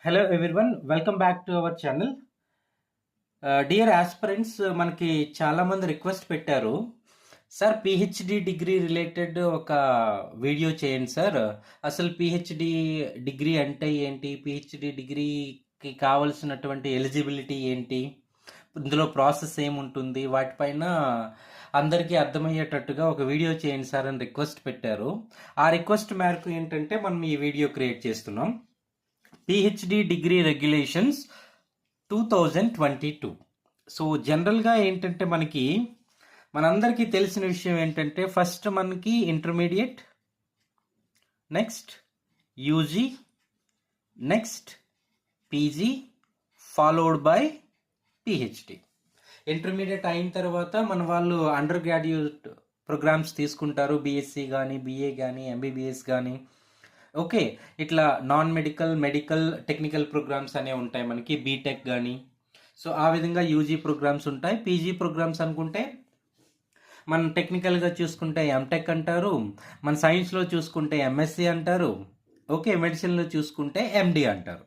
Hello everyone, welcome back to our channel. Dear aspirants, మనకి చాలామంది request పెట్టారు, sir PhD degree related ఒక video చేయండి సార్. అసలు పిహెచ్డి డిగ్రీ అంటే ఏంటి, పిహెచ్డి డిగ్రీకి కావలసినటువంటి ఎలిజిబిలిటీ ఏంటి, ఇందులో ప్రాసెస్ ఏముంటుంది, వాటిపైన అందరికీ అర్థమయ్యేటట్టుగా ఒక వీడియో చేయండి సార్ అని రిక్వెస్ట్ పెట్టారు. ఆ రిక్వెస్ట్ మేరకు ఏంటంటే మనం ఈ వీడియో క్రియేట్ చేస్తున్నాం. PhD degree regulations 2022. సో జనరల్గా ఏంటంటే మనందరికీ తెలిసిన విషయం ఏంటంటే, ఫస్ట్ మనకి intermediate, next UG, next PG, followed by PhD. Intermediate అయిన తర్వాత మన వాళ్ళు అండర్ గ్రాడ్యుయేట్ ప్రోగ్రామ్స్ తీసుకుంటారు, బీఎస్సీ కానీ, బీఏ కానీ, ఎంబీబీఎస్ కానీ. ఓకే, ఇట్లా non medical, medical, technical programs అనేవి ఉంటాయి మనకి, బీటెక్ కానీ. సో ఆ విధంగా యూజీ ప్రోగ్రామ్స్ ఉంటాయి. పీజీ ప్రోగ్రామ్స్ అనుకుంటే మనం టెక్నికల్గా చూసుకుంటే ఎంటెక్ అంటారు, మన సైన్స్లో చూసుకుంటే ఎంఎస్సి అంటారు, ఓకే, మెడిసిన్లో చూసుకుంటే ఎండి అంటారు.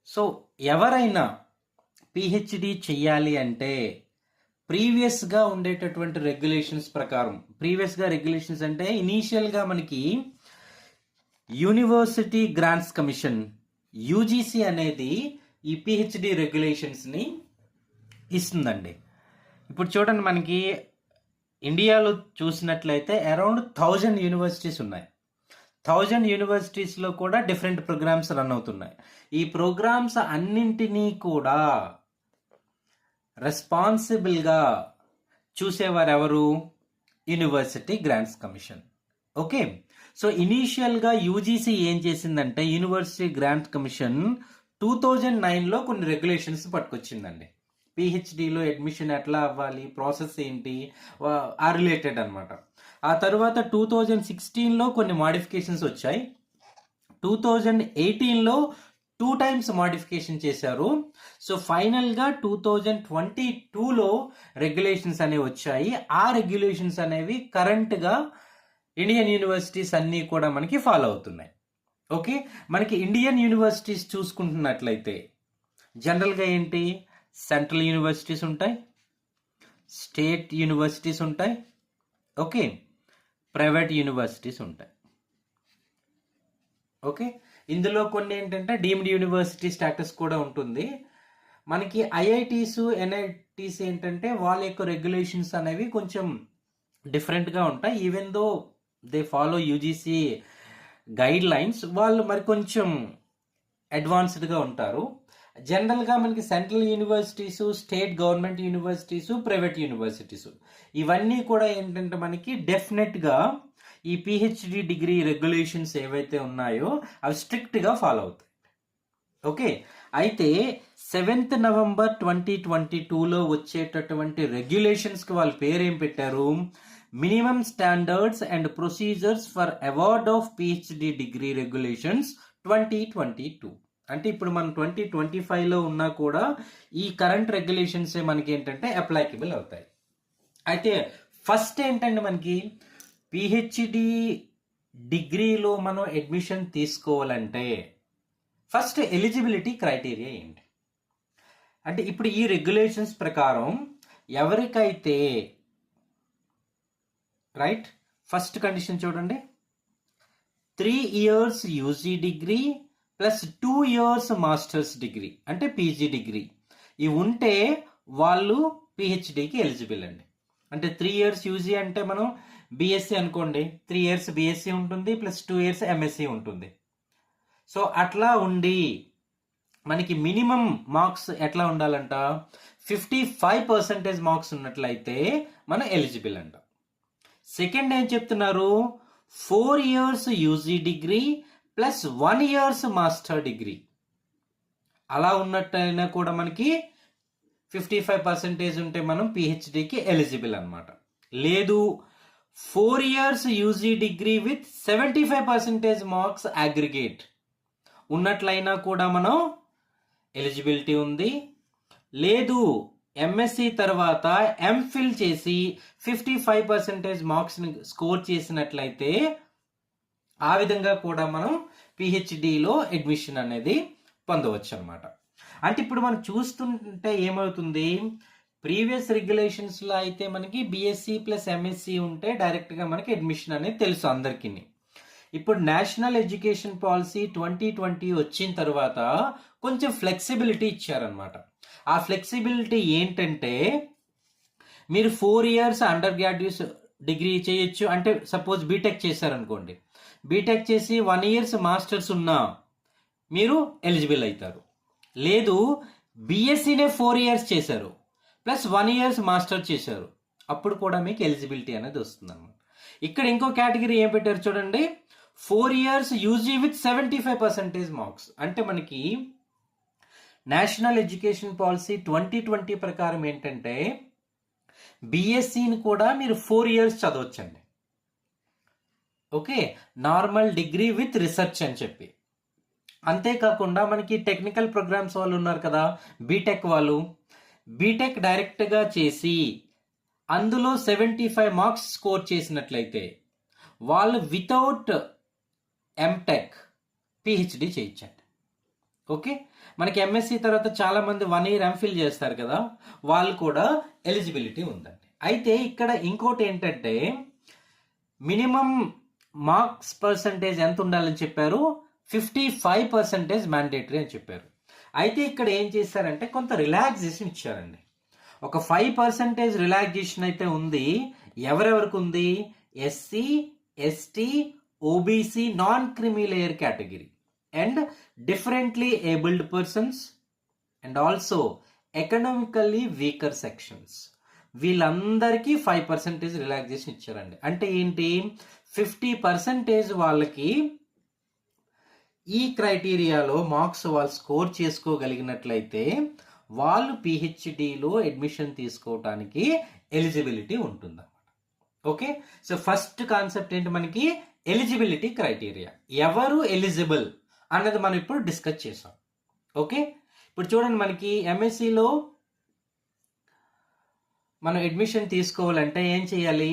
సో ఎవరైనా పిహెచ్డి చెయ్యాలి అంటే ప్రీవియస్గా ఉండేటటువంటి రెగ్యులేషన్స్ ప్రకారం, ప్రీవియస్గా రెగ్యులేషన్స్ అంటే ఇనీషియల్గా మనకి యూనివర్సిటీ గ్రాంట్స్ కమిషన్ యూజీసీ అనేది ఈ పిహెచ్డి రెగ్యులేషన్స్ని ఇస్తుందండి. ఇప్పుడు చూడండి, మనకి ఇండియాలో చూసినట్లయితే అరౌండ్ 1000 యూనివర్సిటీస్ ఉన్నాయి. 1000 యూనివర్సిటీస్లో కూడా డిఫరెంట్ ప్రోగ్రామ్స్ రన్ అవుతున్నాయి. ఈ ప్రోగ్రామ్స్ అన్నింటినీ కూడా రెస్పాన్సిబుల్గా చూసేవారు ఎవరు? University grants commission. Okay, so ఇనీషియల్గా యూజీసీ ఏం చేసిందంటే, యూనివర్సిటీ గ్రాంట్ కమిషన్ 2009లో కొన్ని రెగ్యులేషన్స్ పట్టుకొచ్చిందండి. పిహెచ్డిలో అడ్మిషన్ ఎట్లా అవ్వాలి, ప్రాసెస్ ఏంటి, ఆ రిలేటెడ్ అనమాట. ఆ తర్వాత 2016లో కొన్ని మాడిఫికేషన్స్ వచ్చాయి. 2018లో 2 times మాడిఫికేషన్ చేశారు. సో ఫైనల్గా 2022లో రెగ్యులేషన్స్ అనేవి వచ్చాయి. ఆ రెగ్యులేషన్స్ అనేవి కరెంట్గా ఇండియన్ యూనివర్సిటీస్ అన్నీ కూడా మనకి ఫాలో అవుతున్నాయి. ఓకే, మనకి ఇండియన్ యూనివర్సిటీస్ చూసుకుంటున్నట్లయితే జనరల్గా ఏంటి, సెంట్రల్ యూనివర్సిటీస్ ఉంటాయి, స్టేట్ యూనివర్సిటీస్ ఉంటాయి, ఓకే, ప్రైవేట్ యూనివర్సిటీస్ ఉంటాయి. ఓకే, ఇందులో కొన్ని ఏంటంటే డీమ్డ్ యూనివర్సిటీ స్టేటస్ కూడా ఉంటుంది. మనకి ఐఐటీస్, ఎన్ఐటీస్ ఏంటంటే వాళ్ళ యొక్క రెగ్యులేషన్స్ అనేవి కొంచెం డిఫరెంట్గా ఉంటాయి. Even though they follow UGC guide lines, వాళ్ళు మరి కొంచెం అడ్వాన్స్డ్గా ఉంటారు. జనరల్గా మనకి central universities, state government universities, private universities ఇవన్నీ కూడా ఏంటంటే మనకి డెఫినెట్గా ఈ పిహెచ్డి డిగ్రీ రెగ్యులేషన్స్ ఏవైతే ఉన్నాయో అవి స్ట్రిక్ట్గా ఫాలో అవుతాయి. ఓకే, అయితే 7th November 2022లో వచ్చేటటువంటి రెగ్యులేషన్స్కి వాళ్ళ పేరేం పెట్టారు? Minimum standards and procedures for award of PhD degree regulations 2022. అంటే ఇప్పుడు మనం 2025లో ఉన్నా కూడా ఈ కరెంట్ రెగ్యులేషన్స్ మనకి ఏంటంటే అప్లైకబుల్ అవుతాయి. అయితే ఫస్ట్ ఏంటంటే మనకి పిహెచ్డి డిగ్రీలో మనం అడ్మిషన్ తీసుకోవాలంటే ఫస్ట్ ఎలిజిబిలిటీ క్రైటీరియా ఏంటి అంటే, ఇప్పుడు ఈ రెగ్యులేషన్స్ ప్రకారం ఎవరికైతే రైట్, ఫస్ట్ కండిషన్ చూడండి, 3 years UG degree plus 2 years masters degree అంటే పీజీ డిగ్రీ ఇవి ఉంటే వాళ్ళు పిహెచ్డికి ఎలిజిబుల్ అండి. అంటే 3 years యూజీ అంటే మనం బీఎస్సీ అనుకోండి, 3 years బీఎస్సీ ఉంటుంది ప్లస్ 2 years ఎంఎస్సీ ఉంటుంది. సో అట్లా ఉండి మనకి మినిమం మార్క్స్ ఎట్లా ఉండాలంట, 55% మార్క్స్ ఉన్నట్లయితే మనం ఎలిజిబుల్ అంట. సెకండ్ ఏం చెప్తున్నారు, 4 years UG degree plus 1 year master degree అలా ఉన్నట్టయినా కూడా మనకి 55% ఉంటే మనం పిహెచ్డికి ఎలిజిబుల్ అనమాట. లేదు 4 years UG degree with 75% marks aggregate ఉన్నట్లయినా కూడా మనం ఎలిజిబిలిటీ ఉంది. లేదు ఎంఎస్సి తర్వాత ఎంఫిల్ చేసి 55% మార్క్స్ని స్కోర్ చేసినట్లయితే ఆ విధంగా కూడా మనం పిహెచ్డిలో అడ్మిషన్ అనేది పొందవచ్చు అనమాట. అంటే ఇప్పుడు మనం చూస్తుంటే ఏమవుతుంది, ప్రీవియస్ రెగ్యులేషన్స్లో అయితే మనకి బీఎస్సీ ప్లస్ ఎంఎస్సీ ఉంటే డైరెక్ట్గా మనకి అడ్మిషన్ అనేది తెలుసు అందరికీ. ఇప్పుడు నేషనల్ ఎడ్యుకేషన్ పాలసీ 2020 వచ్చిన తర్వాత కొంచెం ఫ్లెక్సిబిలిటీ ఇచ్చారనమాట. ఆ ఫ్లెక్సిబిలిటీ ఏంటంటే మీరు 4 years అండర్ గ్రాడ్యుయేట్ డిగ్రీ చేయొచ్చు. అంటే సపోజ్ బీటెక్ చేశారనుకోండి, బీటెక్ చేసి 1 year మాస్టర్స్ ఉన్నా మీరు ఎలిజిబుల్ అవుతారు. లేదు బీఎస్సీనే 4 years చేశారు ప్లస్ 1 year మాస్టర్ చేశారు, అప్పుడు కూడా మీకు ఎలిజిబిలిటీ అనేది వస్తుంది అనమాట. ఇక్కడ ఇంకో కేటగిరీ ఏం పెట్టారు చూడండి, 4 years యూజీ విత్ 75% మార్క్స్. అంటే మనకి నేషనల్ ఎడ్యుకేషన్ పాలసీ 2020 ప్రకారం ఏంటంటే బీఎస్సీని కూడా మీరు 4 years చదవచ్చండి. Okay, normal degree with research అని చెప్పి. అంతేకాకుండా మనకి టెక్నికల్ ప్రోగ్రామ్స్ వాళ్ళు ఉన్నారు కదా, బీటెక్ వాళ్ళు, బీటెక్ డైరెక్ట్గా చేసి అందులో 75 మార్క్స్ స్కోర్ చేసినట్లయితే వాళ్ళు వితౌట్ ఎంటెక్ పిహెచ్డి చేయొచ్చండి. ఓకే, మనకి ఎంఎస్సి తర్వాత చాలా మంది 1 year ఎంఫిల్ చేస్తారు కదా, వాళ్ళు కూడా ఎలిజిబిలిటీ ఉందండి. అయితే ఇక్కడ ఇంకోటి ఏంటంటే మినిమం మార్క్స్ పర్సంటేజ్ ఎంత ఉండాలని చెప్పారు, 55% మ్యాండేటరీ అని చెప్పారు. అయితే ఇక్కడ ఏం చేశారంటే కొంత రిలాక్సేషన్ ఇచ్చారండి. ఒక 5% రిలాక్సేషన్ అయితే ఉంది. ఎవరెవరికి ఉంది, SC, ST, OBC, non creamy layer category and differently abled persons and also economically weaker sections, వీళ్ళందరికీ 5% రిలాక్సేషన్ ఇచ్చారండి. అంటే ఏంటి, 50% వాళ్ళకి ఈ క్రైటీరియాలో మార్క్స్ వాళ్ళు స్కోర్ చేసుకోగలిగినట్లయితే వాళ్ళు పిహెచ్డిలో అడ్మిషన్ తీసుకోవడానికి ఎలిజిబిలిటీ ఉంటుందన్నమాట. ఓకే, సో ఫస్ట్ కాన్సెప్ట్ ఏంటి, మనకి ఎలిజిబిలిటీ క్రైటీరియా, ఎవరు ఎలిజిబుల్ అన్నది మనం ఇప్పుడు డిస్కస్ చేసాం. ఓకే, ఇప్పుడు చూడండి, మనకి ఎంఎస్సిలో మనం అడ్మిషన్ తీసుకోవాలంటే ఏం చేయాలి,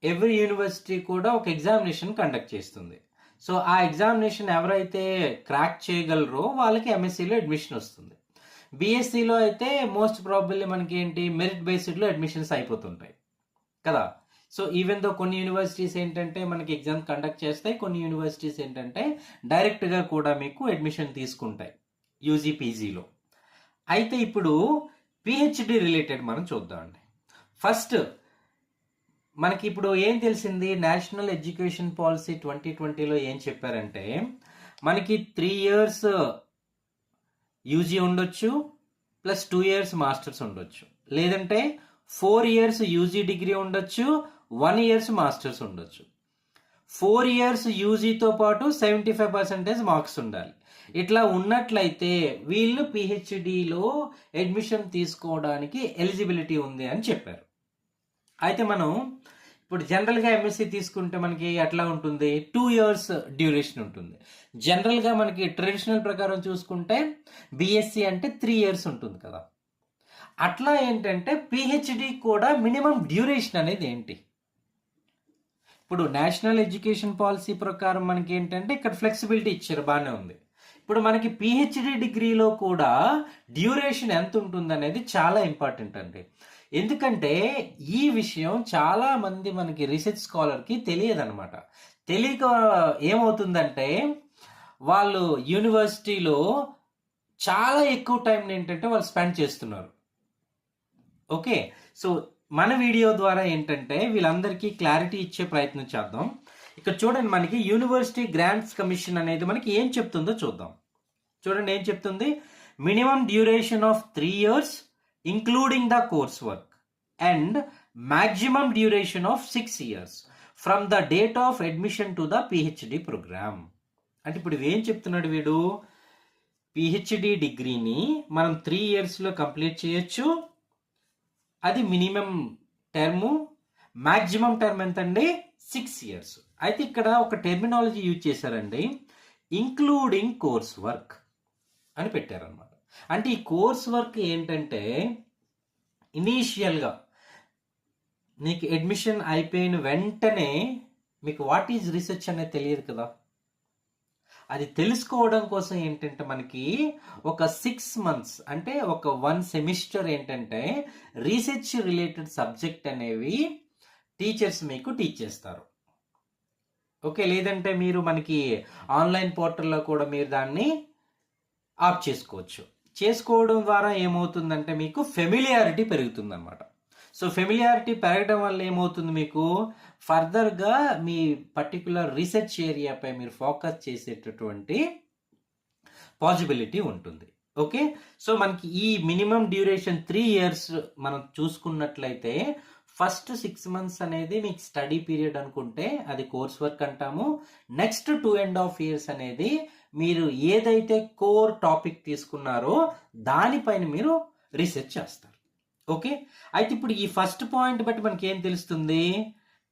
ఎవ్రీ యూనివర్సిటీ కూడా ఒక ఎగ్జామినేషన్ కండక్ట్ చేస్తుంది. సో ఆ ఎగ్జామినేషన్ ఎవరైతే క్రాక్ చేయగలరో వాళ్ళకి ఎంఎస్సిలో అడ్మిషన్ వస్తుంది. బీఎస్సీలో అయితే మోస్ట్ ప్రాబబ్లీ మనకి ఏంటి, మెరిట్ బేస్డ్లో అడ్మిషన్స్ అయిపోతుంటాయి కదా. సో ఈవెన్ దో కొన్ని యూనివర్సిటీస్ ఏంటంటే మనకి ఎగ్జామ్ కండక్ట్ చేస్తాయి, కొన్ని యూనివర్సిటీస్ ఏంటంటే డైరెక్ట్గా కూడా మీకు అడ్మిషన్ తీసుకుంటాయి యూజీ పీజీలో. అయితే ఇప్పుడు పిహెచ్డి రిలేటెడ్ మనం చూద్దామండి. ఫస్ట్ మనకి ఇప్పుడు ఏం తెలిసింది, నేషనల్ ఎడ్యుకేషన్ పాలసీ 2020లో ఏం చెప్పారంటే మనకి 3 years యూజీ ఉండొచ్చు ప్లస్ 2 years మాస్టర్స్ ఉండొచ్చు, లేదంటే 4 years యూజీ డిగ్రీ ఉండొచ్చు, 1 year మాస్టర్స్ ఉండొచ్చు. 4 years యూజీతో పాటు 75% మార్క్స్ ఉండాలి. ఇట్లా ఉన్నట్లయితే వీళ్ళు పిహెచ్డిలో అడ్మిషన్ తీసుకోవడానికి ఎలిజిబిలిటీ ఉంది అని చెప్పారు. అయితే మనం ఇప్పుడు జనరల్గా ఎంఎస్సి తీసుకుంటే మనకి ఎట్లా ఉంటుంది, 2 years డ్యూరేషన్ ఉంటుంది. జనరల్గా మనకి ట్రెడిషనల్ ప్రకారం చూసుకుంటే బిఎస్సి అంటే 3 years ఉంటుంది కదా. అట్లా ఏంటంటే పిహెచ్డి కూడా మినిమం డ్యూరేషన్ అనేది ఏంటి, ఇప్పుడు నేషనల్ ఎడ్యుకేషన్ పాలసీ ప్రకారం మనకి ఏంటంటే ఇక్కడ ఫ్లెక్సిబిలిటీ ఇచ్చారు, బాగానే ఉంది. ఇప్పుడు మనకి పిహెచ్డి డిగ్రీలో కూడా డ్యూరేషన్ ఎంత ఉంటుంది అనేది చాలా ఇంపార్టెంట్ అండి. ఎందుకంటే ఈ విషయం చాలా మంది మనకి రీసెర్చ్ స్కాలర్కి తెలియదు అనమాట. తెలియక ఏమవుతుందంటే వాళ్ళు యూనివర్సిటీలో చాలా ఎక్కువ టైం ఏంటంటే వాళ్ళు స్పెండ్ చేస్తున్నారు. ఓకే, సో మన వీడియో ద్వారా ఏంటంటే వీళ్ళందరికీ క్లారిటీ ఇచ్చే ప్రయత్నం చేద్దాం. ఇక్కడ చూడండి, మనకి యూనివర్సిటీ గ్రాంట్స్ కమిషన్ అనేది మనకి ఏం చెప్తుందో చూద్దాం. చూడండి ఏం చెప్తుంది, minimum duration of 3 years including the course work and maximum duration of 6 years from the date of admission to the PhD program. అంటే ఇప్పుడు ఏం చెప్తున్నాడు వీడు, పిహెచ్డి డిగ్రీని మనం 3 yearsలో కంప్లీట్ చేయొచ్చు, అది మినిమం టర్ము, మ్యాక్సిమం టర్మ్ ఎంతండి 6 years. అయితే ఇక్కడ ఒక టెర్మినాలజీ యూజ్ చేశారండి, ఇంక్లూడింగ్ కోర్స్ వర్క్ అని పెట్టారనమాట. అంటే ఈ కోర్స్ వర్క్ ఏంటంటే ఇనీషియల్గా నీకు అడ్మిషన్ అయిపోయిన వెంటనే మీకు వాట్ ఈజ్ రీసెర్చ్ అనేది తెలియదు కదా. అది తెలుసుకోవడం కోసం ఏంటంటే మనకి ఒక 6 months అంటే ఒక 1 సెమిస్టర్ ఏంటంటే రీసెర్చ్ రిలేటెడ్ సబ్జెక్ట్ అనేవి టీచర్స్ మీకు టీచ్ చేస్తారు. ఓకే, లేదంటే మీరు మనకి ఆన్లైన్ పోర్టల్లో కూడా మీరు దాన్ని ఆప్ చేసుకోవడం ద్వారా ఏమవుతుందంటే మీకు ఫెమిలియారిటీ పెరుగుతుంది అనమాట. సో ఫెమిలియారిటీ పెరగడం వల్ల ఏమవుతుంది, మీకు ఫర్దర్గా మీ పర్టికులర్ రీసెర్చ్ ఏరియాపై మీరు ఫోకస్ చేసేటటువంటి పాసిబిలిటీ ఉంటుంది. ఓకే, సో మనకి ఈ మినిమం డ్యూరేషన్ 3 years మనం చూసుకున్నట్లయితే ఫస్ట్ 6 months అనేది మీకు స్టడీ పీరియడ్ అనుకుంటే అది కోర్స్ వర్క్ అంటాము. నెక్స్ట్ 2.5 years అనేది మీరు ఏదైతే కోర్ టాపిక్ తీసుకున్నారో దానిపైన మీరు రీసెర్చ్ చేస్తారు. ఓకే, అయితే ఇప్పుడు ఈ ఫస్ట్ పాయింట్ బట్టి మనకి ఏం తెలుస్తుంది,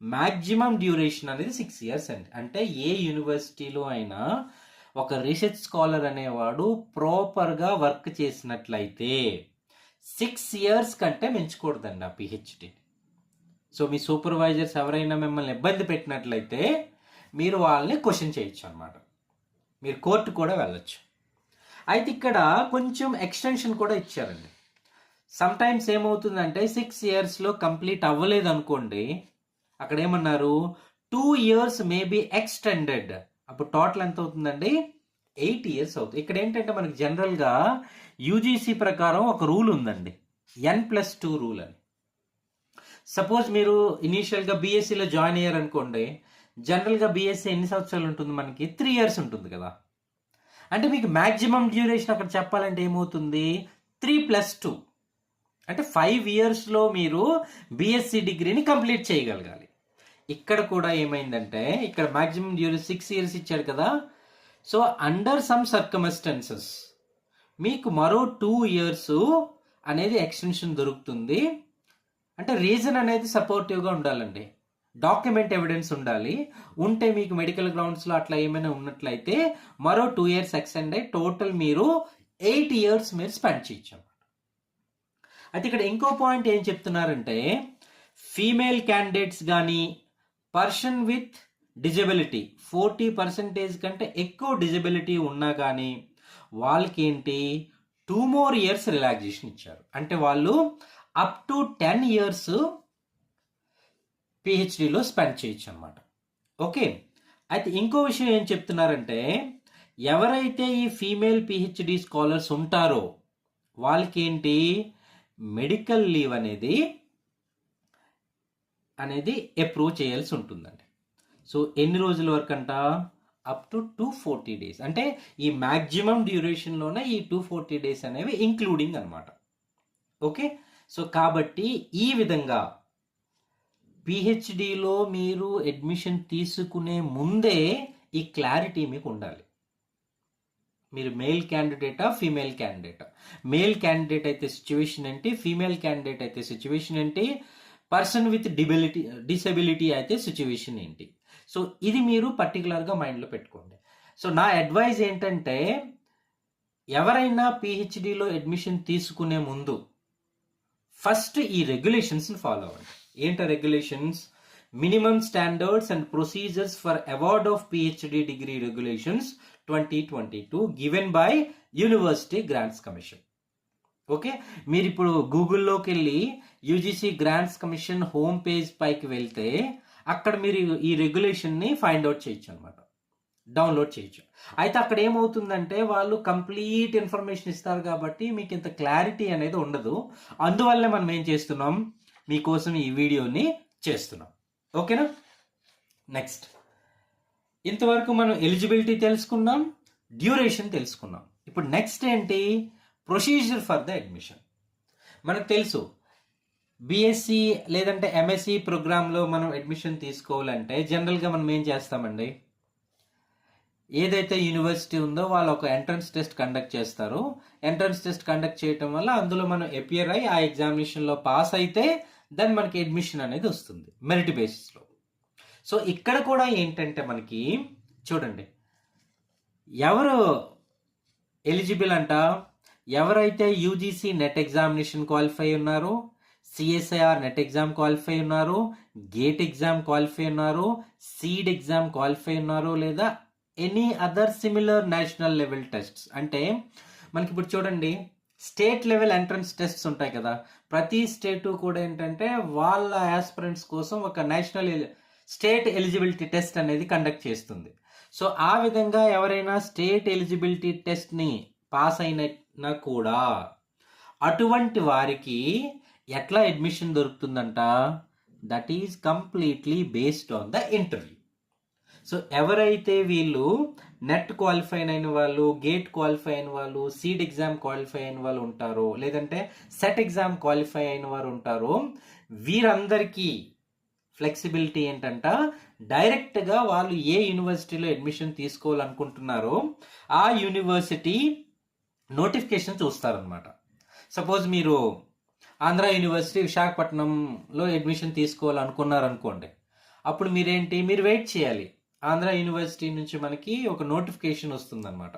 మ్యాక్సిమం డ్యూరేషన్ అనేది 6 years అండి. అంటే ఏ యూనివర్సిటీలో అయినా ఒక రీసెర్చ్ స్కాలర్ అనేవాడు ప్రాపర్గా వర్క్ చేసినట్లయితే 6 years కంటే మించకూడదండి ఆ పిహెచ్డి. సో మీ సూపర్వైజర్స్ ఎవరైనా మిమ్మల్ని ఇబ్బంది పెట్టినట్లయితే మీరు వాళ్ళని క్వశ్చన్ చేయొచ్చు అనమాట, మీరు కోర్టు కూడా వెళ్ళొచ్చు. అయితే ఇక్కడ కొంచెం ఎక్స్టెన్షన్ కూడా ఇచ్చారండి. సమ్ టైమ్స్ ఏమవుతుందంటే 6 yearsలో కంప్లీట్ అవ్వలేదు అనుకోండి, అక్కడ ఏమన్నారు 2 years మే బి ఎక్స్టెండెడ్. అప్పుడు టోటల్ ఎంత అవుతుందండి, 8 years అవుతుంది. ఇక్కడ ఏంటంటే మనకి జనరల్గా యూజీసీ ప్రకారం ఒక రూల్ ఉందండి, N+2 రూల్ అని. సపోజ్ మీరు ఇనీషియల్గా బీఎస్సీలో జాయిన్ అయ్యారు అనుకోండి, జనరల్గా బీఎస్సీ ఎన్ని సంవత్సరాలు ఉంటుంది, మనకి 3 years ఉంటుంది కదా. అంటే మీకు మ్యాక్సిమం డ్యూరేషన్ అక్కడ చెప్పాలంటే ఏమవుతుంది, 3+2 అంటే 5 yearsలో మీరు బీఎస్సీ డిగ్రీని కంప్లీట్ చేయగలగాలి. ఇక్కడ కూడా ఏమైందంటే ఇక్కడ మ్యాక్సిమం డ్యూరేషన్ 6 years ఇచ్చాడు కదా. సో అండర్ సమ్ సర్కమ్స్టెన్సెస్ మీకు మరో 2 years అనేది ఎక్స్టెన్షన్ దొరుకుతుంది. అంటే రీజన్ అనేది సపోర్టివ్గా ఉండాలండి, డాక్యుమెంట్ ఎవిడెన్స్ ఉండాలి. ఉంటే మీకు మెడికల్ గ్రౌండ్స్లో అట్లా ఏమైనా ఉన్నట్లయితే మరో 2 years ఎక్స్టెండ్ అయ్యి టోటల్ మీరు 8 years మీరు స్పెండ్ చేయొచ్చు. అయితే ఇక్కడ ఇంకో పాయింట్ ఏం చెప్తున్నారంటే ఫీమేల్ క్యాండిడేట్స్ కానీ పర్సన్ విత్ డిజబిలిటీ 40% కంటే ఎక్కువ డిజబిలిటీ ఉన్నా కానీ వాళ్ళకి ఏంటి 2 more years రిలాక్సేషన్ ఇచ్చారు. అంటే వాళ్ళు అప్ టు 10 years పిహెచ్డిలో స్పెండ్ చేయొచ్చు అనమాట. ఓకే, అయితే ఇంకో విషయం ఏం చెప్తున్నారంటే ఎవరైతే ఈ ఫీమేల్ పిహెచ్డి స్కాలర్స్ ఉంటారో వాళ్ళకి ఏంటి మెడికల్ లీవ్ అనేది అప్రూవ్ చేయాల్సి ఉంటుందండి. సో ఎన్ని రోజుల వరకు అంట, అప్ టు 240 days. అంటే ఈ మ్యాక్సిమం డ్యూరేషన్లోనే ఈ 240 days అనేవి ఇంక్లూడింగ్ అనమాట. ఓకే, సో కాబట్టి ఈ విధంగా పిహెచ్డిలో మీరు అడ్మిషన్ తీసుకునే ముందే ఈ క్లారిటీ మీకు ఉండాలి. మీరు మేల్ క్యాండిడేటా ఫీమేల్ క్యాండిడేటా, మేల్ క్యాండిడేట్ అయితే సిచ్యువేషన్ ఏంటి, ఫీమేల్ క్యాండిడేట్ అయితే సిచ్యువేషన్ ఏంటి, పర్సన్ విత్ డిసెబిలిటీ అయితే సిచ్యువేషన్ ఏంటి. సో ఇది మీరు పర్టికులర్గా మైండ్లో పెట్టుకోండి. సో నా అడ్వైజ్ ఏంటంటే ఎవరైనా పిహెచ్డిలో అడ్మిషన్ తీసుకునే ముందు ఫస్ట్ ఈ రెగ్యులేషన్స్ని ఫాలో అవ్వండి. ఏంట regulations, minimum standards and procedures for award of PhD degree regulations 2022 given by university grants commission. Okay, మీరు ఇప్పుడు గూగుల్లోకి వెళ్ళి UGC grants commission home page పైకి వెళ్తే అక్కడ మీరు ఈ రెగ్యులేషన్ని ఫైండ్ అవుట్ చేయొచ్చు అనమాట, డౌన్లోడ్ చేయొచ్చు. అయితే అక్కడ ఏమవుతుందంటే వాళ్ళు కంప్లీట్ ఇన్ఫర్మేషన్ ఇస్తారు కాబట్టి మీకు ఇంత క్లారిటీ అనేది ఉండదు. అందువల్లే మనం ఏం చేస్తున్నాం, మీకోసం ఈ వీడియోని చేస్తున్నాం. ఓకేనా, నెక్స్ట్ ఇంతవరకు మనం ఎలిజిబిలిటీ తెలుసుకున్నాం, డ్యూరేషన్ తెలుసుకున్నాం. ఇప్పుడు నెక్స్ట్ ఏంటి, ప్రొసీజర్ ఫర్ ద అడ్మిషన్. మనకు తెలుసు బీఎస్సీ లేదంటే ఎంఎస్సీ ప్రోగ్రాంలో మనం అడ్మిషన్ తీసుకోవాలంటే జనరల్గా మనం ఏం చేస్తామండి, ఏదైతే యూనివర్సిటీ ఉందో వాళ్ళు ఒక ఎంట్రన్స్ టెస్ట్ కండక్ట్ చేస్తారు. ఎంట్రన్స్ టెస్ట్ కండక్ట్ చేయటం వల్ల అందులో మనం అపియర్ అయ్యి ఆ ఎగ్జామినేషన్లో పాస్ అయితే దెన్ మనకి అడ్మిషన్ అనేది వస్తుంది మెరిట్ బేసిస్లో. సో ఇక్కడ కూడా ఏంటంటే మనకి చూడండి ఎవరు ఎలిజిబుల్ అంట, ఎవరైతే యూజీసీ నెట్ ఎగ్జామినేషన్ క్వాలిఫై ఉన్నారో, సిఎస్ఐఆర్ నెట్ ఎగ్జామ్ క్వాలిఫై ఉన్నారు, గేట్ ఎగ్జామ్ క్వాలిఫై ఉన్నారు, సీడ్ ఎగ్జామ్ క్వాలిఫై ఉన్నారు, లేదా any other similar national level tests. అంటే మనకి ఇప్పుడు చూడండి, స్టేట్ లెవెల్ ఎంట్రన్స్ టెస్ట్స్ ఉంటాయి కదా, ప్రతి స్టేటు కూడా ఏంటంటే వాళ్ళ ఆస్పిరెంట్స్ కోసం ఒక నేషనల్ స్టేట్ ఎలిజిబిలిటీ టెస్ట్ అనేది కండక్ట్ చేస్తుంది. సో ఆ విధంగా ఎవరైనా స్టేట్ ఎలిజిబిలిటీ టెస్ట్ని పాస్ అయినా కూడా అటువంటి వారికి ఎట్లా అడ్మిషన్ దొరుకుతుందంట, that is completely based on the interview. So ఎవరైతే వీళ్ళు నెట్ క్వాలిఫై అయిన వాళ్ళు, గేట్ క్వాలిఫై అయిన వాళ్ళు, సీడ్ ఎగ్జామ్ క్వాలిఫై అయిన వాళ్ళు ఉంటారో, లేదంటే సెట్ ఎగ్జామ్ క్వాలిఫై అయిన వారు ఉంటారో, వీరందరికీ ఫ్లెక్సిబిలిటీ ఏంటంట, డైరెక్ట్గా వాళ్ళు ఏ యూనివర్సిటీలో అడ్మిషన్ తీసుకోవాలనుకుంటున్నారో ఆ యూనివర్సిటీ నోటిఫికేషన్ చూస్తారనమాట. సపోజ్ మీరు ఆంధ్ర యూనివర్సిటీ విశాఖపట్నంలో అడ్మిషన్ తీసుకోవాలనుకున్నారనుకోండి, అప్పుడు మీరు వెయిట్ చేయాలి. ఆంధ్ర యూనివర్సిటీ నుంచి మనకి ఒక నోటిఫికేషన్ వస్తుందన్నమాట.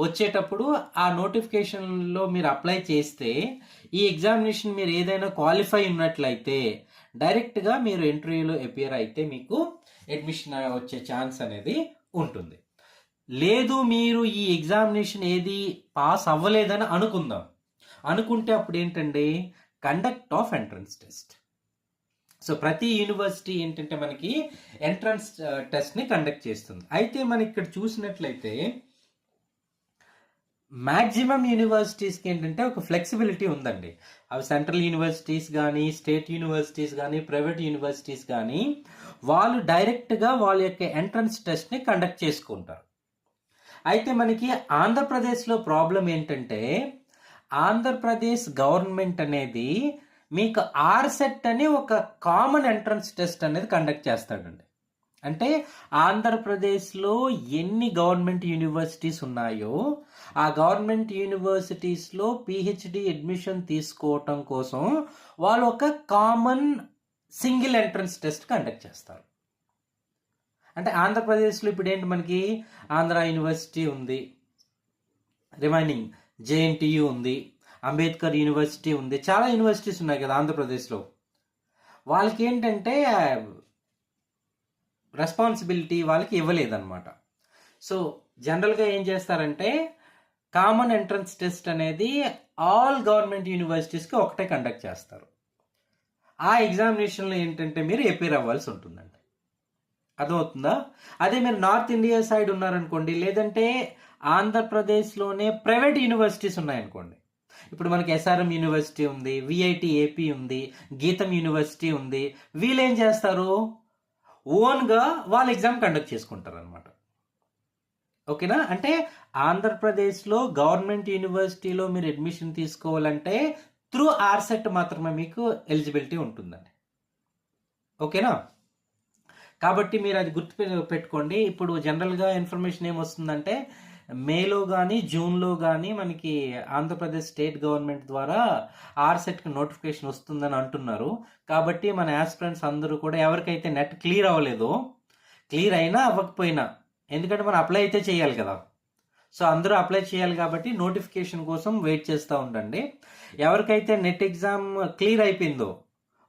వచ్చేటప్పుడు ఆ నోటిఫికేషన్లో మీరు అప్లై చేస్తే, ఈ ఎగ్జామినేషన్ మీరు ఏదైనా క్వాలిఫై ఉన్నట్లయితే డైరెక్ట్గా మీరు ఇంటర్వ్యూలో అపియర్ అయితే మీకు అడ్మిషన్ వచ్చే ఛాన్స్ అనేది ఉంటుంది. లేదు మీరు ఈ ఎగ్జామినేషన్ ఏది పాస్ అవ్వలేదని అనుకుంటే అప్పుడు ఏంటండి, conduct of entrance test. So ప్రతి యూనివర్సిటీ ఏంటంటే మనకి ఎంట్రన్స్ టెస్ట్ని కండక్ట్ చేస్తుంది. అయితే మనకి ఇక్కడ చూసినట్లయితే మ్యాక్సిమం యూనివర్సిటీస్కి ఏంటంటే ఒక ఫ్లెక్సిబిలిటీ ఉందండి. అవి సెంట్రల్ యూనివర్సిటీస్ కానీ, స్టేట్ యూనివర్సిటీస్ కానీ, ప్రైవేట్ యూనివర్సిటీస్ కానీ, వాళ్ళు డైరెక్ట్గా వాళ్ళ యొక్క ఎంట్రన్స్ టెస్ట్ని కండక్ట్ చేసుకుంటారు. అయితే మనకి ఆంధ్రప్రదేశ్లో ప్రాబ్లం ఏంటంటే, ఆంధ్రప్రదేశ్ గవర్నమెంట్ అనేది మీకు ఆర్సెట్ అని ఒక కామన్ ఎంట్రన్స్ టెస్ట్ అనేది కండక్ట్ చేస్తాడండి. అంటే ఆంధ్రప్రదేశ్లో ఎన్ని గవర్నమెంట్ యూనివర్సిటీస్ ఉన్నాయో ఆ గవర్నమెంట్ యూనివర్సిటీస్లో పిహెచ్డి అడ్మిషన్ తీసుకోవటం కోసం వాళ్ళు ఒక common single entrance test conduct చేస్తారు. అంటే ఆంధ్రప్రదేశ్లో ఇప్పుడు ఏంటి, మనకి ఆంధ్ర యూనివర్సిటీ ఉంది, రిమైనింగ్ జేఎన్టీయూ ఉంది, అంబేద్కర్ యూనివర్సిటీ ఉంది, చాలా యూనివర్సిటీస్ ఉన్నాయి కదా ఆంధ్రప్రదేశ్లో. వాళ్ళకి ఏంటంటే రెస్పాన్సిబిలిటీ వాళ్ళకి ఇవ్వలేదన్నమాట. సో జనరల్గా ఏం చేస్తారంటే, కామన్ ఎంట్రన్స్ టెస్ట్ అనేది ఆల్ గవర్నమెంట్ యూనివర్సిటీస్కి ఒకటే కండక్ట్ చేస్తారు. ఆ ఎగ్జామినేషన్లో ఏంటంటే మీరు అపీర్ అవ్వాల్సి ఉంటుందండి. అర్థమవుతుందా? అదే మీరు నార్త్ ఇండియా సైడ్ ఉన్నారనుకోండి, లేదంటే ఆంధ్రప్రదేశ్లోనే ప్రైవేట్ యూనివర్సిటీస్ ఉన్నాయనుకోండి, ఇప్పుడు మనకి ఎస్ఆర్ఎం యూనివర్సిటీ ఉంది, విఐటి ఏపీ ఉంది, గీతం యూనివర్సిటీ ఉంది, వీళ్ళు ఏం చేస్తారు, ఓన్గా వాళ్ళ ఎగ్జామ్ కండక్ట్ చేసుకుంటారు అనమాట. ఓకేనా? అంటే ఆంధ్రప్రదేశ్లో గవర్నమెంట్ యూనివర్సిటీలో మీరు అడ్మిషన్ తీసుకోవాలంటే త్రూ ఆర్సెట్ మాత్రమే మీకు ఎలిజిబిలిటీ ఉంటుందండి. ఓకేనా? కాబట్టి మీరు అది గుర్తు పెట్టుకోండి. ఇప్పుడు జనరల్గా ఇన్ఫర్మేషన్ ఏమొస్తుందంటే, మేలో కానీ జూన్లో కానీ మనకి ఆంధ్రప్రదేశ్ స్టేట్ గవర్నమెంట్ ద్వారా ఆర్సెట్కి నోటిఫికేషన్ వస్తుందని అంటున్నారు. కాబట్టి మన యాస్పిరెంట్స్ అందరూ కూడా ఎవరికైతే నెట్ క్లియర్ అవ్వలేదో, క్లియర్ అయినా అవ్వకపోయినా, ఎందుకంటే మనం అప్లై అయితే చేయాలి కదా, సో అందరూ అప్లై చేయాలి కాబట్టి నోటిఫికేషన్ కోసం వెయిట్ చేస్తూ ఉండండి. ఎవరికైతే నెట్ ఎగ్జామ్ క్లియర్ అయిపోయిందో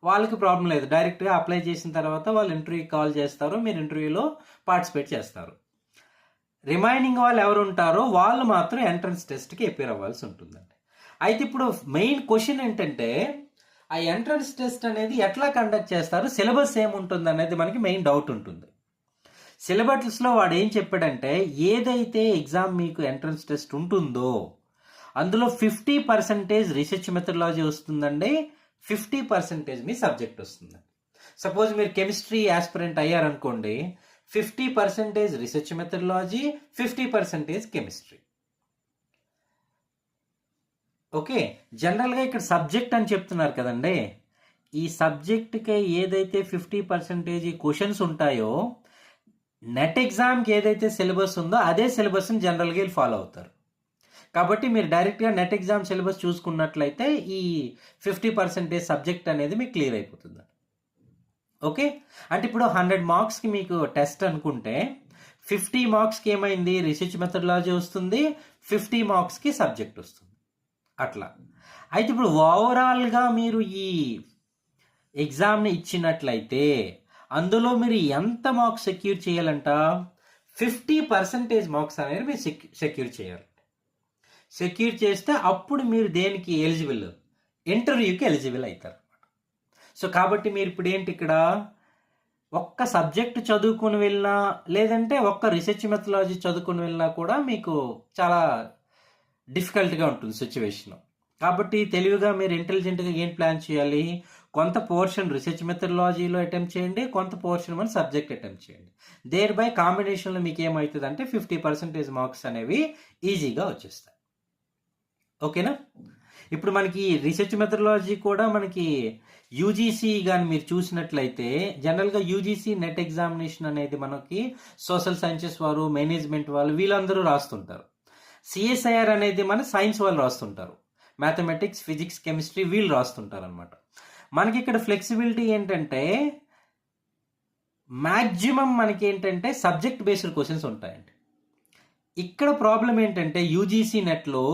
వాళ్ళకి ప్రాబ్లం లేదు, డైరెక్ట్గా అప్లై చేసిన తర్వాత వాళ్ళు ఇంటర్వ్యూకి కాల్ చేస్తారు, మీరు ఇంటర్వ్యూలో పార్టిసిపేట్ చేస్తారు. రిమైనింగ్ వాళ్ళు ఎవరు ఉంటారో వాళ్ళు మాత్రం ఎంట్రన్స్ టెస్ట్కి అపీర్ అవ్వాల్సి ఉంటుందండి. అయితే ఇప్పుడు మెయిన్ క్వశ్చన్ ఏంటంటే, ఆ ఎంట్రన్స్ టెస్ట్ అనేది ఎట్లా కండక్ట్ చేస్తారు, సిలబస్ ఏముంటుంది అనేది మనకి మెయిన్ డౌట్ ఉంటుంది. సిలబస్లో వాడు ఏం చెప్పాడంటే, ఏదైతే ఎగ్జామ్ మీకు ఎంట్రన్స్ టెస్ట్ ఉంటుందో అందులో 50% రీసెర్చ్ మెథడాలజీ వస్తుందండి, 50% మీ సబ్జెక్ట్ వస్తుంది. సపోజ్ మీరు కెమిస్ట్రీ ఆస్పిరెంట్ అయ్యారనుకోండి, 50% రీసెర్చ్ మెథడాలజీ, 50% కెమిస్ట్రీ. ఓకే, జనరల్గా ఇక్కడ సబ్జెక్ట్ అని చెప్తున్నారు కదండి, ఈ సబ్జెక్ట్కి ఏదైతే 50% క్వశ్చన్స్ ఉంటాయో, నెట్ ఎగ్జామ్కి ఏదైతే సిలబస్ ఉందో అదే సిలబస్ని జనరల్గా వీళ్ళు ఫాలో అవుతారు. కాబట్టి మీరు డైరెక్ట్గా నెట్ ఎగ్జామ్ సిలబస్ చూసుకున్నట్లయితే ఈ 50% సబ్జెక్ట్ అనేది మీకు క్లియర్ అయిపోతుంది. ఓకే, అంటే ఇప్పుడు 100 మార్క్స్కి మీకు టెస్ట్ అనుకుంటే 50 మార్క్స్కి ఏమైంది, రీసెర్చ్ మెథడాలజీ వస్తుంది, 50 మార్క్స్కి సబ్జెక్ట్ వస్తుంది, అట్లా. అయితే ఇప్పుడు ఓవరాల్గా మీరు ఈ ఎగ్జామ్ని ఇచ్చినట్లయితే అందులో మీరు ఎంత మార్క్స్ సెక్యూర్ చేయాలంట, 50% మార్క్స్ అనేది మీరు సెక్యూర్ చేయాలి. సెక్యూర్ చేస్తే అప్పుడు మీరు దేనికి ఎలిజిబుల్, ఇంటర్వ్యూకి ఎలిజిబుల్ అవుతారు. సో కాబట్టి మీరు ఇప్పుడు ఏంటి, ఇక్కడ ఒక్క సబ్జెక్ట్ చదువుకుని వెళ్ళినా లేదంటే ఒక్క రీసెర్చ్ మెథడాలజీ చదువుకుని వెళ్ళినా కూడా మీకు చాలా డిఫికల్ట్గా ఉంటుంది సిచ్యువేషన్. కాబట్టి తెలివిగా మీరు ఇంటెలిజెంట్గా ఏం ప్లాన్ చేయాలి, కొంత పోర్షన్ రీసెర్చ్ మెథడాలజీలో అటెంప్ట్ చేయండి, కొంత పోర్షన్ మన సబ్జెక్ట్ అటెంప్ట్ చేయండి. దేర్ బై కాంబినేషన్లో మీకు ఏమవుతుంది అంటే 50% మార్క్స్ అనేవి ఈజీగా వచ్చేస్తాయి. ఓకేనా. ఇప్పుడు మనకి రీసెర్చ్ మెథడాలజీ కూడా మనకి యూజీసీ కానీ మీరు చూసినట్లయితే జనరల్గా యూజీసీ నెట్ ఎగ్జామినేషన్ అనేది మనకి సోషల్ సైన్సెస్ వారు, మేనేజ్మెంట్ వాళ్ళు వీళ్ళందరూ రాస్తుంటారు. సిఎస్ఐఆర్ అనేది మన సైన్స్ వాళ్ళు రాస్తుంటారు, మ్యాథమెటిక్స్, ఫిజిక్స్, కెమిస్ట్రీ వీళ్ళు రాస్తుంటారు అనమాట. మనకి ఇక్కడ ఫ్లెక్సిబిలిటీ ఏంటంటే మ్యాక్సిమం మనకి ఏంటంటే సబ్జెక్ట్ బేస్డ్ క్వశ్చన్స్ ఉంటాయండి. ఇక్కడ ప్రాబ్లం ఏంటంటే యూజీసీ నెట్లో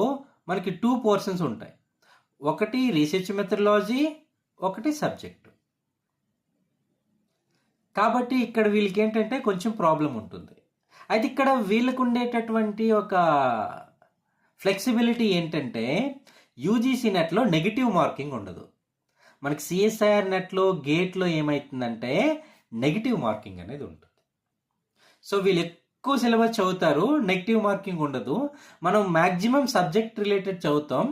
మనకి 2 పోర్షన్స్ ఉంటాయి, ఒకటి రీసెర్చ్ మెథడాలజీ, ఒకటి సబ్జెక్టు. కాబట్టి ఇక్కడ వీళ్ళకి ఏంటంటే కొంచెం ప్రాబ్లం ఉంటుంది. అయితే ఇక్కడ వీళ్ళకు ఉండేటటువంటి ఒక ఫ్లెక్సిబిలిటీ ఏంటంటే యూజీసీ నెట్లో నెగిటివ్ మార్కింగ్ ఉండదు. మనకి సిఎస్ఐఆర్ నెట్లో గేట్లో ఏమవుతుందంటే నెగిటివ్ మార్కింగ్ అనేది ఉంటుంది. సో వీళ్ళు ఎక్కువ సిలబస్ చదువుతారు, నెగిటివ్ మార్కింగ్ ఉండదు. మనం మ్యాక్సిమం సబ్జెక్ట్ రిలేటెడ్ చదువుతాం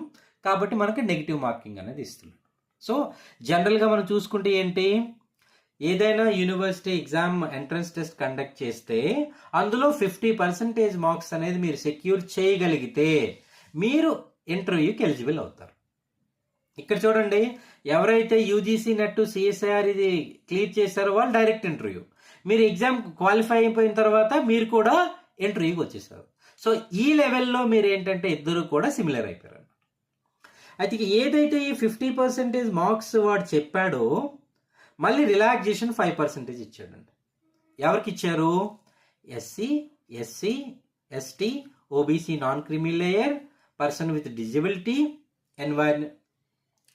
కాబట్టి మనకి నెగిటివ్ మార్కింగ్ అనేది ఇస్తున్నాడు. సో జనరల్గా మనం చూసుకుంటే ఏంటి, ఏదైనా university exam entrance test conduct చేస్తే అందులో 50% మార్క్స్ అనేది మీరు సెక్యూర్ చేయగలిగితే మీరు ఇంటర్వ్యూకి ఎలిజిబుల్ అవుతారు. ఇక్కడ చూడండి, ఎవరైతే యూజీసీ నెట్, సిఎస్ఐఆర్ ఇది క్లియర్ చేశారో వాళ్ళు డైరెక్ట్ ఇంటర్వ్యూ. మీరు ఎగ్జామ్ క్వాలిఫై అయిపోయిన తర్వాత మీరు కూడా ఇంటర్వ్యూకి వచ్చేసారు. సో ఈ లెవెల్లో మీరు ఏంటంటే ఇద్దరు కూడా సిమిలర్ అయిపోయారు. అయితే ఏదైతే ఈ 50% మార్క్స్ వాడు చెప్పాడో మళ్ళీ రిలాక్సేషన్ 5% ఇచ్చాడండి. ఎవరికి ఇచ్చారు? SC, SC, ST, OBC, non క్రిమి layer, person with disability,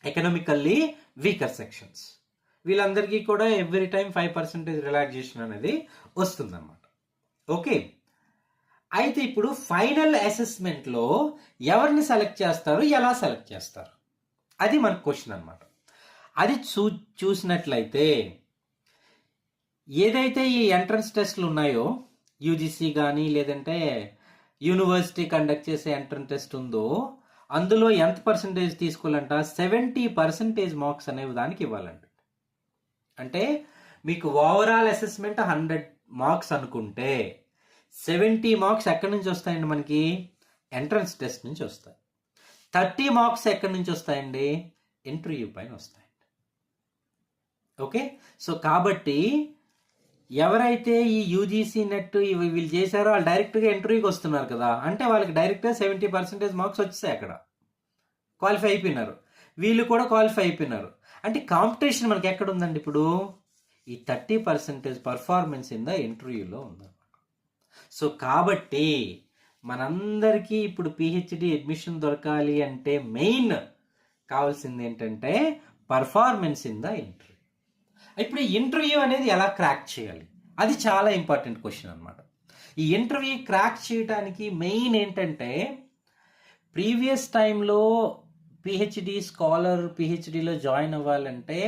economically weaker sections, వీళ్ళందరికీ కూడా ఎవ్రీ టైం 5% రిలాక్సేషన్ అనేది వస్తుందన్నమాట. ఓకే. అయితే ఇప్పుడు ఫైనల్ అసెస్మెంట్లో ఎవరిని సెలెక్ట్ చేస్తారు, ఎలా సెలెక్ట్ చేస్తారు, అది మన క్వశ్చన్ అనమాట. అది చూసినట్లయితే ఏదైతే ఈ ఎంట్రన్స్ టెస్ట్లు ఉన్నాయో యూజీసీ కానీ లేదంటే యూనివర్సిటీ కండక్ట్ చేసే ఎంట్రన్స్ టెస్ట్ ఉందో అందులో ఎంత పర్సంటేజ్ తీసుకోవాలంట, 70% మార్క్స్ అనేవి దానికి ఇవ్వాలంట. అంటే మీకు ఓవరాల్ అసెస్మెంట్ 100 మార్క్స్ అనుకుంటే 70 మార్క్స్ ఎక్కడి నుంచి వస్తాయండి, మనకి ఎంట్రన్స్ టెస్ట్ నుంచి వస్తాయి. 30 మార్క్స్ ఎక్కడి నుంచి వస్తాయండి, ఇంటర్వ్యూ పైన వస్తాయండి. ఓకే. సో కాబట్టి ఎవరైతే ఈ యూజీసీ నెట్ వీళ్ళు చేశారో వాళ్ళు డైరెక్ట్గా ఇంటర్వ్యూకి వస్తున్నారు కదా, అంటే వాళ్ళకి డైరెక్ట్గా 70% మార్క్స్ వచ్చేసాయి, అక్కడ క్వాలిఫై అయిపోయినారు. వీళ్ళు కూడా క్వాలిఫై అయిపోయినారు. అంటే కాంపిటీషన్ మనకి ఎక్కడ ఉందండి, ఇప్పుడు ఈ 30% పర్ఫార్మెన్స్ ఇన్ ద ఇంటర్వ్యూలో ఉందన్నమాట. సో కాబట్టి మనందరికీ ఇప్పుడు పిహెచ్డి అడ్మిషన్ దొరకాలి అంటే మెయిన్ కావాల్సింది ఏంటంటే పర్ఫార్మెన్స్ ఇన్ ద ఇంటర్వ్యూ. ఇప్పుడు ఈ ఇంటర్వ్యూ అనేది ఎలా క్రాక్ చేయాలి, అది చాలా ఇంపార్టెంట్ క్వశ్చన్ అనమాట. ఈ ఇంటర్వ్యూ క్రాక్ చేయడానికి మెయిన్ ఏంటంటే ప్రీవియస్ టైంలో పిహెచ్డి స్కాలర్ పిహెచ్డిలో జాయిన్ అవ్వాలంటే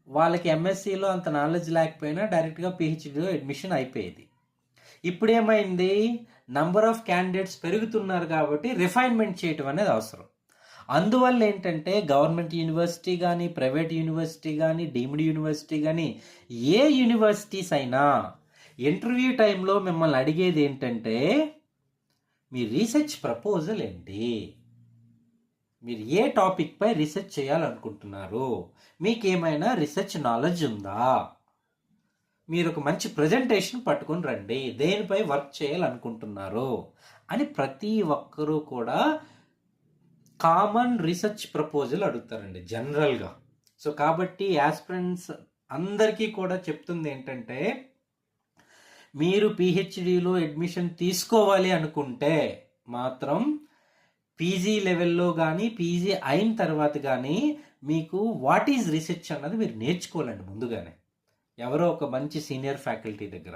వాళ్ళకి ఎంఎస్సిలో అంత నాలెడ్జ్ లేకపోయినా డైరెక్ట్గా పిహెచ్డిలో అడ్మిషన్ అయిపోయేది. ఇప్పుడు ఏమైంది, నంబర్ ఆఫ్ క్యాండిడేట్స్ పెరుగుతున్నారు కాబట్టి రిఫైన్మెంట్ చేయటం అనేది అవసరం. అందువల్ల ఏంటంటే గవర్నమెంట్ యూనివర్సిటీ కానీ ప్రైవేట్ యూనివర్సిటీ కానీ డీమ్డ్ యూనివర్సిటీ కానీ ఏ యూనివర్సిటీస్ అయినా ఇంటర్వ్యూ టైంలో మిమ్మల్ని అడిగేది ఏంటంటే మీ రీసెర్చ్ ప్రపోజల్ ఏంటి, మీరు ఏ టాపిక్ పై రీసెర్చ్ చేయాలనుకుంటున్నారు, మీకేమైనా రీసెర్చ్ నాలెడ్జ్ ఉందా, మీరు ఒక మంచి ప్రజెంటేషన్ పట్టుకొని రండి, దేనిపై వర్క్ చేయాలనుకుంటున్నారు అని ప్రతి ఒక్కరూ కూడా కామన్ రీసెర్చ్ ప్రపోజల్ అడుగుతారండి జనరల్గా. సో కాబట్టి యాస్పిరెంట్స్ అందరికీ కూడా చెప్తుంది ఏంటంటే మీరు పిహెచ్డిలో అడ్మిషన్ తీసుకోవాలి అనుకుంటే మాత్రం పీజీ లెవెల్లో కానీ పీజీ అయిన తర్వాత కానీ మీకు వాట్ ఈజ్ రీసెర్చ్ అన్నది మీరు నేర్చుకోవాలండి ముందుగానే, ఎవరో ఒక మంచి సీనియర్ ఫ్యాకల్టీ దగ్గర.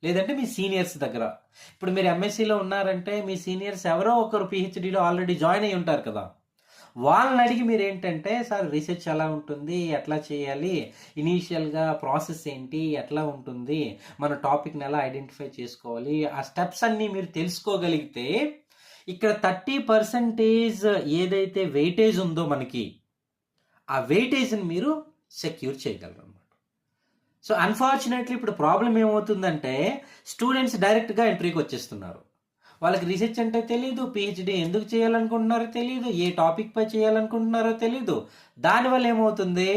లేదంటే మీ సీనియర్స్ దగ్గర. ఇప్పుడు మీరు ఎంఎస్సీలో ఉన్నారంటే మీ సీనియర్స్ ఎవరో ఒకరు పిహెచ్డిలో ఆల్రెడీ జాయిన్ అయ్యి ఉంటారు కదా, వాళ్ళని అడిగి మీరు ఏంటంటే సార్ రీసెర్చ్ ఎలా ఉంటుంది, ఎట్లా చేయాలి, ఇనీషియల్గా ప్రాసెస్ ఏంటి, ఎట్లా ఉంటుంది, మన టాపిక్ని ఎలా ఐడెంటిఫై చేసుకోవాలి, ఆ స్టెప్స్ అన్నీ మీరు తెలుసుకోగలిగితే ఇక్కడ 30% ఏదైతే వెయిటేజ్ ఉందో మనకి, ఆ వెయిటేజ్ని మీరు సెక్యూర్ చేయగలరు అనమాట. సో అన్ఫార్చునేట్లీ ఇప్పుడు ప్రాబ్లం ఏమవుతుందంటే స్టూడెంట్స్ డైరెక్ట్గా ఎంట్రీకి వచ్చేస్తున్నారు. వాళ్ళకి రీసెర్చ్ అంటే తెలియదు, పిహెచ్డి ఎందుకు చేయాలనుకుంటున్నారో తెలియదు, ఏ టాపిక్ పై చేయాలనుకుంటున్నారో తెలియదు. దానివల్ల ఏమవుతుంది,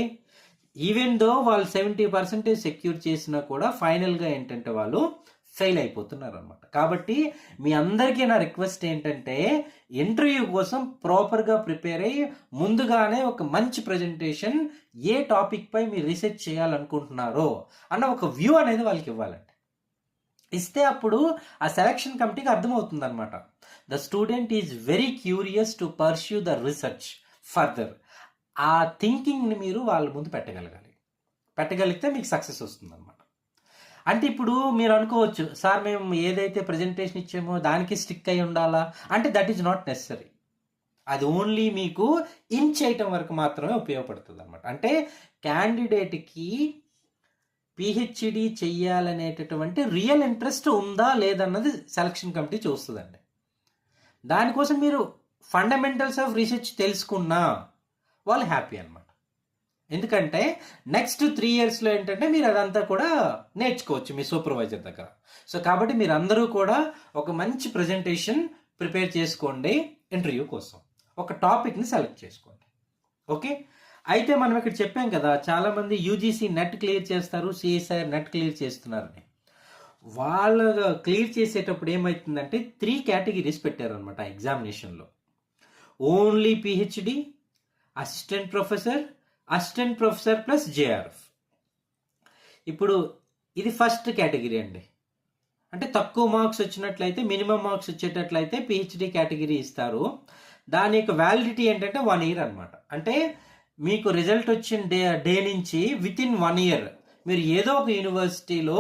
ఈవెన్ దో వాళ్ళు 70% సెక్యూర్ చేసినా కూడా ఫైనల్గా ఏంటంటే వాళ్ళు ఫెయిల్ అయిపోతున్నారు అనమాట. కాబట్టి మీ అందరికీ నా రిక్వెస్ట్ ఏంటంటే ఇంటర్వ్యూ కోసం ప్రాపర్గా ప్రిపేర్ అయ్యి ముందుగానే ఒక మంచి ప్రజెంటేషన్, ఏ టాపిక్ పై మీరు రీసెర్చ్ చేయాలనుకుంటున్నారో అన్న ఒక వ్యూ అనేది వాళ్ళకి ఇవ్వాలండి. ఇస్తే అప్పుడు ఆ సెలక్షన్ కమిటీకి అర్థమవుతుంది అనమాట, the student is very curious to pursue the research further. ఆ థింకింగ్ని మీరు వాళ్ళ ముందు పెట్టగలిగితే మీకు సక్సెస్ వస్తుంది అనమాట. అంటే ఇప్పుడు మీరు అనుకోవచ్చు, సార్ మేము ఏదైతే ప్రజెంటేషన్ ఇచ్చామో దానికి స్టిక్ అయి ఉండాలా అంటే, దట్ ఈజ్ నాట్ నెసరీ. అది ఓన్లీ మీకు ఇన్ చేయటం వరకు మాత్రమే ఉపయోగపడుతుంది అనమాట. అంటే క్యాండిడేట్కి పిహెచ్డి చెయ్యాలనేటటువంటి రియల్ ఇంట్రెస్ట్ ఉందా లేదన్నది సెలక్షన్ కమిటీ చూస్తుందండి. దానికోసం మీరు ఫండమెంటల్స్ ఆఫ్ రీసెర్చ్ తెలుసుకున్నా వాళ్ళు హ్యాపీ అనమాట. ఎందుకంటే నెక్స్ట్ 3 yearsలో ఏంటంటే మీరు అదంతా కూడా నేర్చుకోవచ్చు మీ సూపర్వైజర్ దగ్గర. సో కాబట్టి మీరు అందరూ కూడా ఒక మంచి ప్రజెంటేషన్ ప్రిపేర్ చేసుకోండి ఇంటర్వ్యూ కోసం. ఒక టాపిక్ని సెలెక్ట్ చేసుకోండి. ఓకే, అయితే మనం ఇక్కడ చెప్పాం కదా, చాలామంది యూజీసీ నెట్ క్లియర్ చేస్తారు, సిఎస్ఐఆర్ నెట్ క్లియర్ చేస్తున్నారని. వాళ్ళు క్లియర్ చేసేటప్పుడు ఏమవుతుందంటే 3 categories పెట్టారనమాట ఎగ్జామినేషన్లో. Only PhD, assistant professor plus JRF. ఇప్పుడు ఇది ఫస్ట్ కేటగిరీ అండి. అంటే తక్కువ మార్క్స్ వచ్చినట్లయితే, మినిమం మార్క్స్ వచ్చేటట్లయితే పిహెచ్డి కేటగిరీ ఇస్తారు. దాని యొక్క వ్యాలిడిటీ ఏంటంటే 1 year అనమాట. అంటే మీకు రిజల్ట్ వచ్చిన డే నుంచి విత్ ఇన్ 1 year మీరు ఏదో ఒక యూనివర్సిటీలో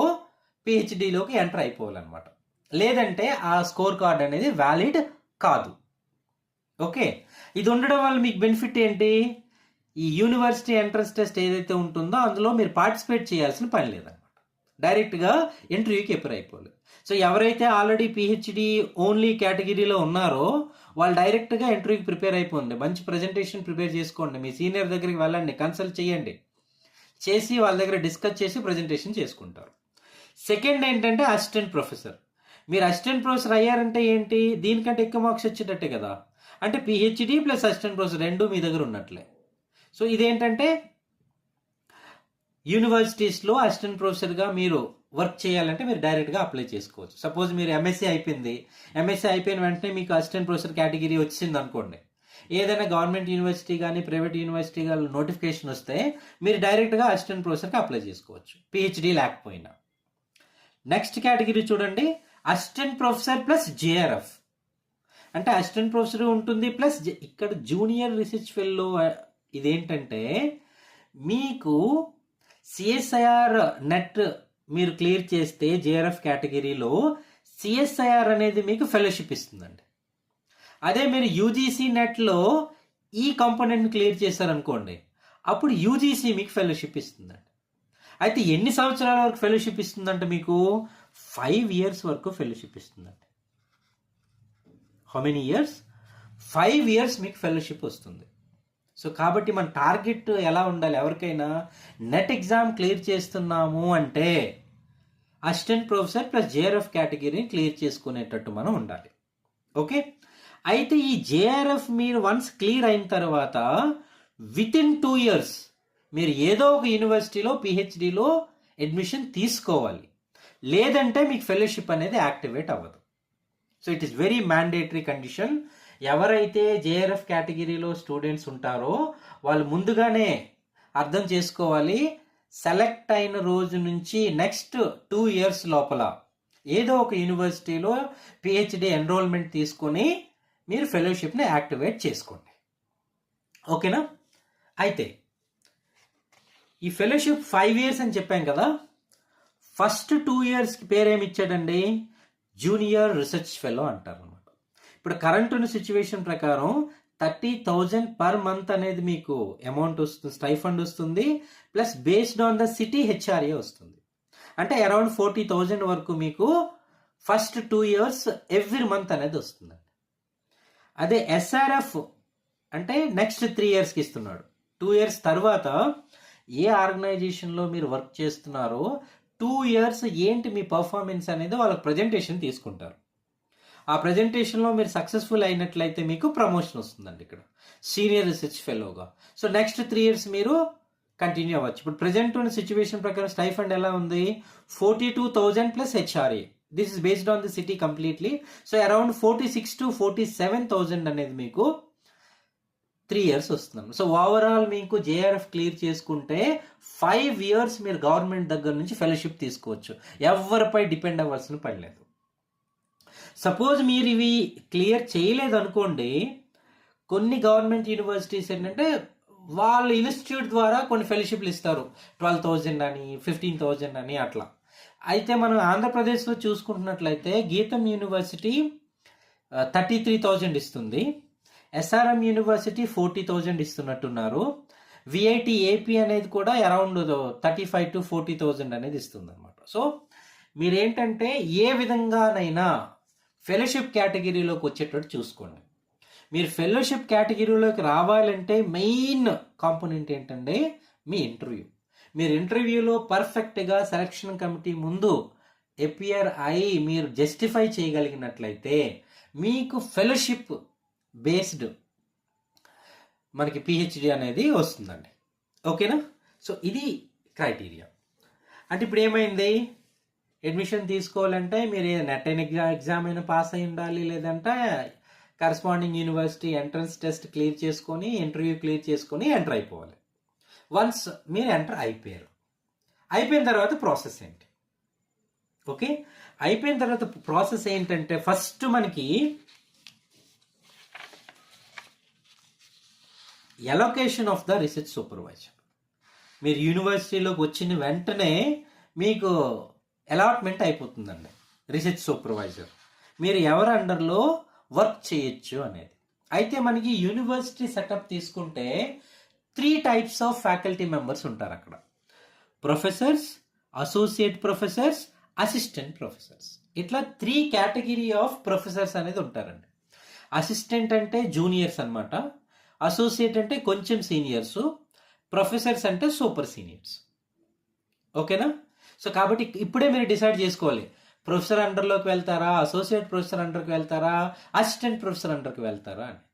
పిహెచ్డిలోకి ఎంటర్ అయిపోవాలన్నమాట. లేదంటే ఆ స్కోర్ కార్డ్ అనేది వ్యాలిడ్ కాదు. ఓకే, ఇది ఉండడం వల్ల మీకు బెనిఫిట్ ఏంటి, ఈ యూనివర్సిటీ ఎంట్రన్స్ టెస్ట్ ఏదైతే ఉంటుందో అందులో మీరు పార్టిసిపేట్ చేయాల్సిన పని లేదన్నమాట. డైరెక్ట్గా ఇంటర్వ్యూకి ఎప్పుడు అయిపోలేదు. సో ఎవరైతే ఆల్రెడీ పిహెచ్డి ఓన్లీ కేటగిరీలో ఉన్నారో వాళ్ళు డైరెక్ట్గా ఇంటర్వ్యూకి ప్రిపేర్ అయిపోండి. మంచి ప్రజెంటేషన్ ప్రిపేర్ చేసుకోండి, మీ సీనియర్ దగ్గరికి వెళ్ళండి, కన్సల్ట్ చేయండి, చేసి వాళ్ళ దగ్గర డిస్కస్ చేసి ప్రజెంటేషన్ చేసుకుంటారు. సెకండ్ ఏంటంటే అసిస్టెంట్ ప్రొఫెసర్. మీరు అసిస్టెంట్ ప్రొఫెసర్ అయ్యారంటే ఏంటి, దీనికంటే ఎక్కువ మార్క్స్ వచ్చేటట్టే కదా. అంటే పిహెచ్డి ప్లస్ అసిస్టెంట్ ప్రొఫెసర్ 2 మీ దగ్గర ఉన్నట్లే. సో ఇదేంటంటే యూనివర్సిటీస్లో అసిస్టెంట్ ప్రొఫెసర్గా మీరు వర్క్ చేయాలంటే మీరు డైరెక్ట్గా అప్లై చేసుకోవచ్చు. సపోజ్ మీరు ఎంఎస్సీ అయిపోయిన వెంటనే మీకు అసిస్టెంట్ ప్రొఫెసర్ కేటగిరీ వచ్చింది అనుకోండి, ఏదైనా గవర్నమెంట్ యూనివర్సిటీ కానీ ప్రైవేట్ యూనివర్సిటీ కానీ నోటిఫికేషన్ వస్తే మీరు డైరెక్ట్గా అసిస్టెంట్ ప్రొఫెసర్కి అప్లై చేసుకోవచ్చు, పిహెచ్డి లేకపోయినా. నెక్స్ట్ కేటగిరీ చూడండి, అసిస్టెంట్ ప్రొఫెసర్ ప్లస్ జేఆర్ఎఫ్. అంటే అసిస్టెంట్ ప్రొఫెసర్ ఉంటుంది ప్లస్ ఇక్కడ జూనియర్ రీసెర్చ్ ఫెల్లో. ఇదేంటంటే మీకు సిఎస్ఐఆర్ నెట్ మీరు క్లియర్ చేస్తే జేఆర్ఎఫ్ కేటగిరీలో సిఎస్ఐఆర్ అనేది మీకు ఫెలోషిప్ ఇస్తుందండి. అదే మీరు యూజీసీ నెట్లో ఈ కాంపోనెంట్ని క్లియర్ చేశారనుకోండి, అప్పుడు యూజీసీ మీకు ఫెలోషిప్ ఇస్తుందండి. అయితే ఎన్ని సంవత్సరాల వరకు ఫెలోషిప్ ఇస్తుందంటే మీకు 5 years వరకు ఫెలోషిప్ ఇస్తుందండి. How many years? 5 years మీకు ఫెలోషిప్ వస్తుంది. సో కాబట్టి మన టార్గెట్ ఎలా ఉండాలి, ఎవరికైనా నెట్ ఎగ్జామ్ క్లియర్ చేస్తున్నాము అంటే అసిస్టెంట్ ప్రొఫెసర్ ప్లస్ జేఆర్ఎఫ్ కేటగిరీని క్లియర్ చేసుకునేటట్టు మనం ఉండాలి. ఓకే, అయితే ఈ జేఆర్ఎఫ్ మీరు వన్స్ క్లియర్ అయిన తర్వాత విత్ ఇన్ 2 years మీరు ఏదో ఒక యూనివర్సిటీలో పిహెచ్డిలో అడ్మిషన్ తీసుకోవాలి, లేదంటే మీకు ఫెలోషిప్ అనేది యాక్టివేట్ అవ్వదు. So it is very mandatory condition. ఎవరైతే జేఆర్ఎఫ్ కేటగిరీలో స్టూడెంట్స్ ఉంటారో వాళ్ళు ముందుగానే అర్థం చేసుకోవాలి, సెలెక్ట్ అయిన రోజు నుంచి నెక్స్ట్ 2 years లోపల ఏదో ఒక యూనివర్సిటీలో పిహెచ్డి ఎన్రోల్మెంట్ తీసుకొని మీరు ఫెలోషిప్ని యాక్టివేట్ చేసుకోండి. ఓకేనా? అయితే ఈ ఫెలోషిప్ 5 years అని చెప్పాం కదా, ఫస్ట్ 2 ఇయర్స్కి పేరేమి ఇచ్చాడండి, జూనియర్ రీసెర్చ్ ఫెలో అంటారు అనమాట. ఇప్పుడు కరెంట్ ఉన్న సిచ్యువేషన్ ప్రకారం 30,000 పర్ మంత్ అనేది మీకు అమౌంట్ వస్తుంది, స్టైఫండ్ వస్తుంది, plus based on the city HRA వస్తుంది. అంటే అరౌండ్ 40,000 వరకు మీకు ఫస్ట్ 2 ఇయర్స్ ఎవ్రీ మంత్ అనేది వస్తుందండి. అదే ఎస్ఆర్ఎఫ్ అంటే నెక్స్ట్ 3 ఇయర్స్కి ఇస్తున్నాడు. 2 ఇయర్స్ తర్వాత ఏ ఆర్గనైజేషన్లో మీరు వర్క్ చేస్తున్నారో 2 ఇయర్స్ ఏంటి మీ పర్ఫార్మెన్స్ అనేది వాళ్ళకి ప్రజెంటేషన్ తీసుకుంటారు. ఆ ప్రజెంటేషన్లో మీరు సక్సెస్ఫుల్ అయినట్లయితే మీకు ప్రమోషన్ వస్తుందండి ఇక్కడ సీనియర్ రీసెర్చ్ ఫెలోగా. సో నెక్స్ట్ 3 ఇయర్స్ మీరు కంటిన్యూ అవ్వచ్చు. ఇప్పుడు ప్రజెంట్ ఉన్న సిచ్యువేషన్ ప్రకారం స్టైఫండ్ ఎలా ఉంది, 42,000 plus HRA. This is based on the city completely. So around 46 to 47,000 అనేది మీకు 3 ఇయర్స్ వస్తున్నాను. సో ఓవరాల్ మీకు జేఆర్ఎఫ్ క్లియర్ చేసుకుంటే 5 ఇయర్స్ మీరు గవర్నమెంట్ దగ్గర నుంచి ఫెలోషిప్ తీసుకోవచ్చు, ఎవరిపై డిపెండ్ అవ్వాల్సిన పని లేదు. సపోజ్ మీరు ఇవి క్లియర్ చేయలేదు అనుకోండి, కొన్ని గవర్నమెంట్ యూనివర్సిటీస్ ఏంటంటే వాళ్ళ ఇన్స్టిట్యూట్ ద్వారా కొన్ని ఫెలోషిప్లు ఇస్తారు, 12,000 అని 15,000 అని అట్లా. అయితే మనం ఆంధ్రప్రదేశ్లో చూసుకుంటున్నట్లయితే గీతం యూనివర్సిటీ 33,000 ఇస్తుంది, ఎస్ఆర్ఎం యూనివర్సిటీ 40,000 ఇస్తున్నట్టున్నారు, విఐటి ఏపీ అనేది కూడా అరౌండ్ 35 to 40,000 అనేది ఇస్తుంది అనమాట. సో మీరేంటంటే ఏ విధంగానైనా ఫెలోషిప్ కేటగిరీలోకి వచ్చేటట్టు చూసుకోండి. మీరు ఫెలోషిప్ కేటగిరీలోకి రావాలంటే మెయిన్ కాంపోనెంట్ ఏంటంటే మీ ఇంటర్వ్యూ. మీరు ఇంటర్వ్యూలో పర్ఫెక్ట్గా సెలక్షన్ కమిటీ ముందు అపియర్ అయి మీరు జస్టిఫై చేయగలిగినట్లయితే మీకు ఫెలోషిప్ బేస్డ్ మనకి పిహెచ్డి అనేది వస్తుందండి. ఓకేనా? సో ఇది క్రైటీరియా. అంటే ఇప్పుడు ఏమైంది, అడ్మిషన్ తీసుకోవాలంటే మీరు నెట్ ఎగ్జామ్ అయినా పాస్ అయి ఉండాలి, లేదంటే corresponding university entrance test clear చేసుకొని ఇంటర్వ్యూ క్లియర్ చేసుకొని ఎంటర్ అయిపోవాలి. వన్స్ మీరు ఎంటర్ అయిపోయిన తర్వాత ప్రాసెస్ ఏంటి, ఓకే, అయిపోయిన తర్వాత ప్రాసెస్ ఏంటంటే ఫస్ట్ మనకి allocation of the research supervisor. మీరు యూనివర్సిటీలోకి వచ్చిన వెంటనే మీకు అలాట్మెంట్ అయిపోతుందండి రీసెర్చ్ సూపర్వైజర్, మీరు ఎవరి అండర్లో వర్క్ చేయొచ్చు అనేది. అయితే మనకి యూనివర్సిటీ సెటప్ తీసుకుంటే 3 types ఆఫ్ ఫ్యాకల్టీ మెంబర్స్ ఉంటారు అక్కడ, professors, associate professors, assistant professors. ఇట్లా 3 కేటగిరీ ఆఫ్ ప్రొఫెసర్స్ అనేది ఉంటారండి. అసిస్టెంట్ అంటే జూనియర్స్ అనమాట, అసోసియేట్ అంటే కొంచెం సీనియర్స్, ప్రొఫెసర్స్ అంటే సూపర్ సీనియర్స్. ఓకేనా? సో కాబట్టి ఇప్పుడే మీరు డిసైడ్ చేసుకోవాలి, ప్రొఫెసర్ అండర్లోకి వెళ్తారా, అసోసియేట్ ప్రొఫెసర్ అండర్కి వెళ్తారా, అసిస్టెంట్ ప్రొఫెసర్ అండర్కి వెళ్తారా అనేది.